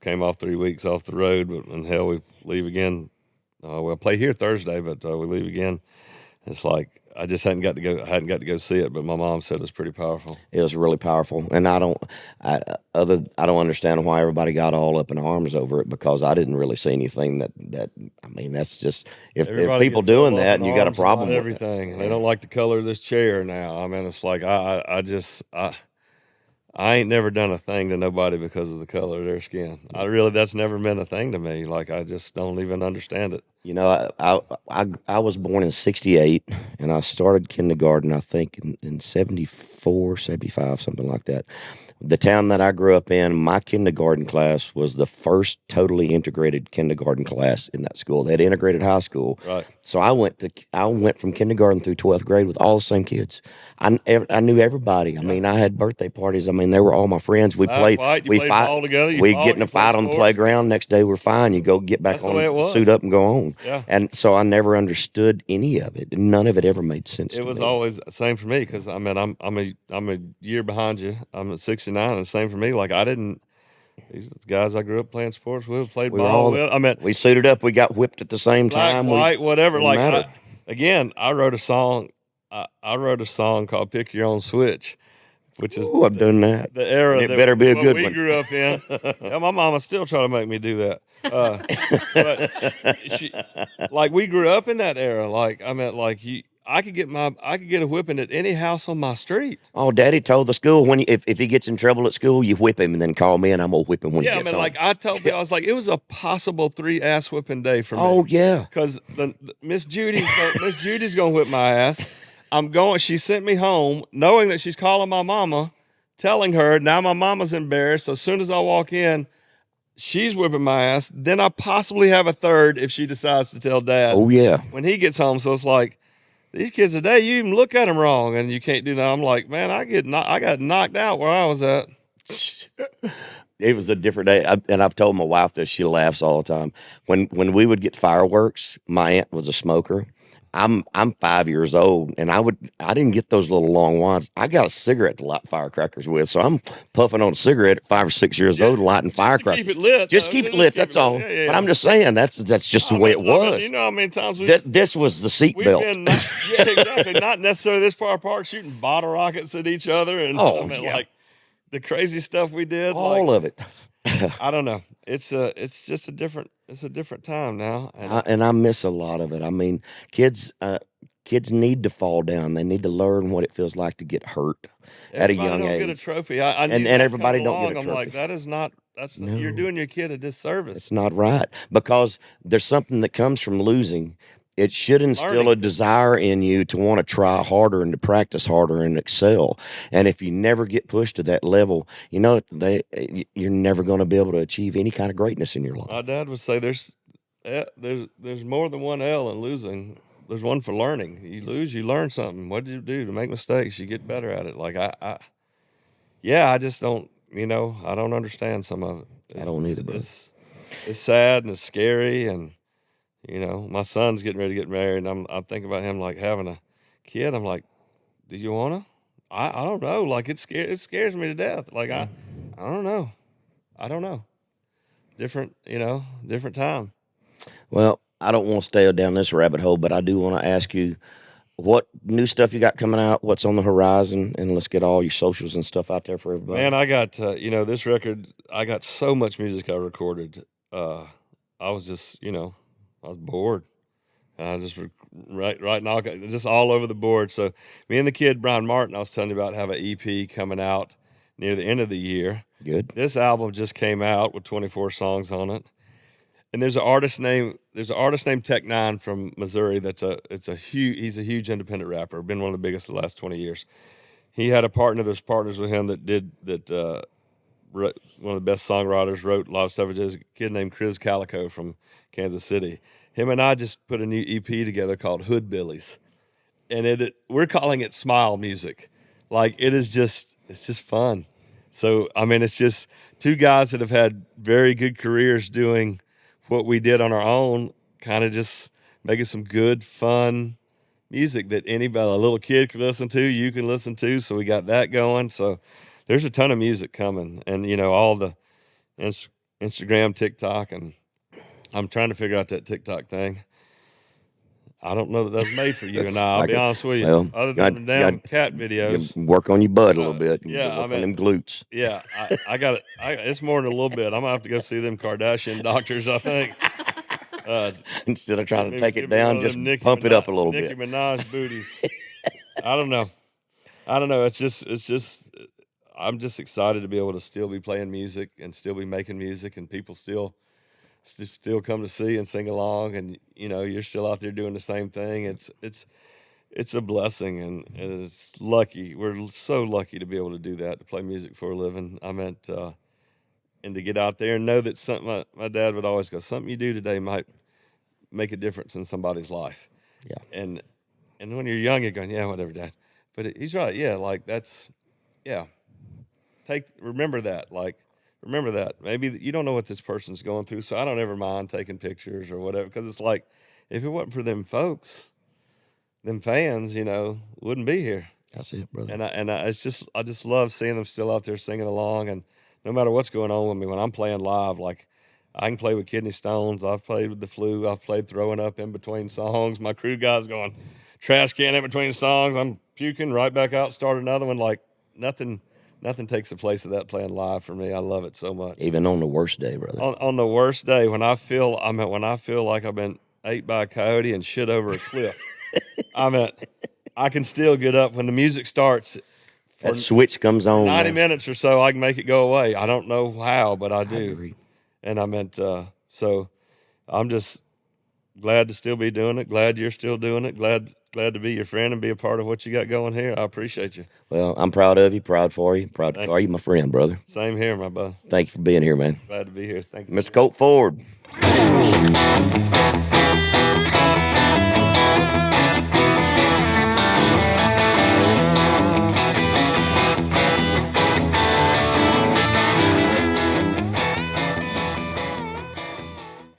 came off 3 weeks off the road, and hell, we leave again. We'll play here Thursday, but we leave again. It's like I just hadn't got to go see it, but my mom said it's pretty powerful. It was really powerful, and I don't understand why everybody got all up in arms over it, because I didn't really see anything that I mean, that's just if Everybody people gets all doing up that in and you got a arms about problem with it. everything, and they don't like the color of this chair now. I mean, it's like I ain't never done a thing to nobody because of the color of their skin. That's never been a thing to me. Like, I just don't even understand it. You know, I was born in 68, and I started kindergarten, I think, in 74, 75, something like that. The town that I grew up in, my kindergarten class was the first totally integrated kindergarten class in that school. They had integrated high school. Right. So I went from kindergarten through 12th grade with all the same kids. I knew everybody. I mean, I had birthday parties. I mean, they were all my friends. We Black, played. white, you we played fight. ball together, you We fought, get in you a fight played on the sports. playground. Next day we're fine. You go get back That's the on, way it was. suit up, and go home. Yeah. And so I never understood any of it. None of it ever made sense. It to was me. always the same for me, because I mean, I'm a year behind you. I'm at 69, and the same for me. Like, I didn't. These guys I grew up playing sports with, played We were ball all. with. I mean, We suited up. We got whipped at the same black, time. white, whatever. didn't Like, matter. I wrote a song. I wrote a song called "Pick Your Own Switch," which is Ooh, I've done that. the era And it that better be a what good we one. grew up in. Yeah, my mama still trying to make me do that. But like, we grew up in that era. Like, I meant, like, I could get a whipping at any house on my street. Oh, Daddy told the school if he gets in trouble at school, you whip him and then call me and I'm gonna whip him when he Yeah, I gets mean, home. like I told people, I was like, it was a possible 3 ass whipping day for me. Oh yeah, because Miss Judy's gonna whip my ass. I'm going. She sent me home, knowing that she's calling my mama, telling her now my mama's embarrassed. So as soon as I walk in, she's whipping my ass. Then I possibly have a third if she decides to tell Dad. oh yeah. When he gets home, so it's like these kids today, you even look at them wrong and you can't do that. I'm like, man, I got knocked out where I was at. It was a different day, and I've told my wife this. She laughs all the time. When we would get fireworks, my aunt was a smoker. I'm 5 years old, and I didn't get those little long wands. I got a cigarette to light firecrackers with, so I'm puffing on a cigarette at 5 or 6 years old, lighting firecrackers. Keep it lit. Just keep it lit. That's all. Yeah. But I'm just saying that's just the way it was. You know how many times This was the we've seatbelt. been yeah, exactly. Not necessarily this far apart, shooting bottle rockets at each other, and like the crazy stuff we did. All of it. I don't know. It's just a different time now, And I miss a lot of it. I mean, kids need to fall down. They need to learn what it feels like to get hurt at a young age. Get a trophy. And everybody don't get a trophy. I'm like, you're doing your kid a disservice. It's not right, because there's something that comes from losing. It should instill a desire in you to want to try harder and to practice harder and excel. And if you never get pushed to that level, you're never going to be able to achieve any kind of greatness in your life. My dad would say there's more than one L in losing. There's one for learning. You lose, you learn something. What did you do to make mistakes? You get better at it. Like I just don't. I don't understand some of it. I don't either, bro. It's sad and it's scary, and my son's getting ready to get married, and I'm thinking about him like having a kid. I'm like, do you wanna? I don't know. Like it scares me to death. Like I don't know. I don't know. Different time. Well, I don't want to stay down this rabbit hole, but I do want to ask you what new stuff you got coming out, what's on the horizon, and let's get all your socials and stuff out there for everybody. Man, I got this record. I got so much music I recorded. I was just I was bored. And I just right now just all over the board. So me and the kid Brian Martin, I was telling you about, have an EP coming out near the end of the year. Good. This album just came out with 24 songs on it. And there's an artist named Tech Nine from Missouri. He's a huge independent rapper. Been one of the biggest the last 20 years. He had a partner. There's partners with him that wrote, one of the best songwriters, wrote a lot of stuff. There's a kid named Chris Calico from Kansas City. Him and I just put a new EP together called Hood Billies, and we're calling it Smile Music. Like it's just fun. So I mean, it's just two guys that have had very good careers doing what we did on our own, kind of just making some good, fun music that anybody, a little kid can listen to, you can listen to. So we got that going. So there's a ton of music coming, and all the Instagram, TikTok, and I'm trying to figure out that TikTok thing. I don't know that that's made for you and I. I'll be honest with you. Well, other than the damn cat videos, you work on your butt a little bit. Yeah, work on them glutes. Yeah, I got it. It's more than a little bit. I'm gonna have to go see them Kardashian doctors, I think. Instead of trying to take it Give me one down, of just them pump it up a little Nicki bit. Minaj booties. I don't know. It's just. I'm just excited to be able to still be playing music and still be making music, and people still come to see and sing along, and you're still out there doing the same thing. It's a blessing, and it's lucky. We're so lucky to be able to do that, to play music for a living. I meant and to get out there and know that something. My dad would always go, something you do today might make a difference in somebody's life. Yeah. And when you're young, you're going, yeah, whatever, Dad. But he's right. Yeah, like that's, yeah. Remember that. Maybe you don't know what this person's going through, so I don't ever mind taking pictures or whatever, because it's like, if it wasn't for them folks, them fans, wouldn't be here. That's it, brother. And I just love seeing them still out there singing along, and no matter what's going on with me, when I'm playing live, like I can play with kidney stones, I've played with the flu, I've played throwing up in between songs. My crew guys going trash can in between songs, I'm puking right back out, start another one. Like nothing takes the place of that playing live for me. I love it so much. Even on the worst day, brother. On the worst day, when I feel like I've been ate by a coyote and shit over a cliff, I mean, I can still get up when the music starts. That switch comes on. 90 man. minutes or so, I can make it go away. I don't know how, but I do. agree. And I meant, so I'm just glad to still be doing it. Glad you're still doing it. Glad to be your friend and be a part of what you got going here. I appreciate you. Well, I'm proud of you, proud for you, proud to Thank call you my friend, brother. Same here, my bud. Thank you for being here, man. Glad to be here. Thank you. Mr. Colt Ford.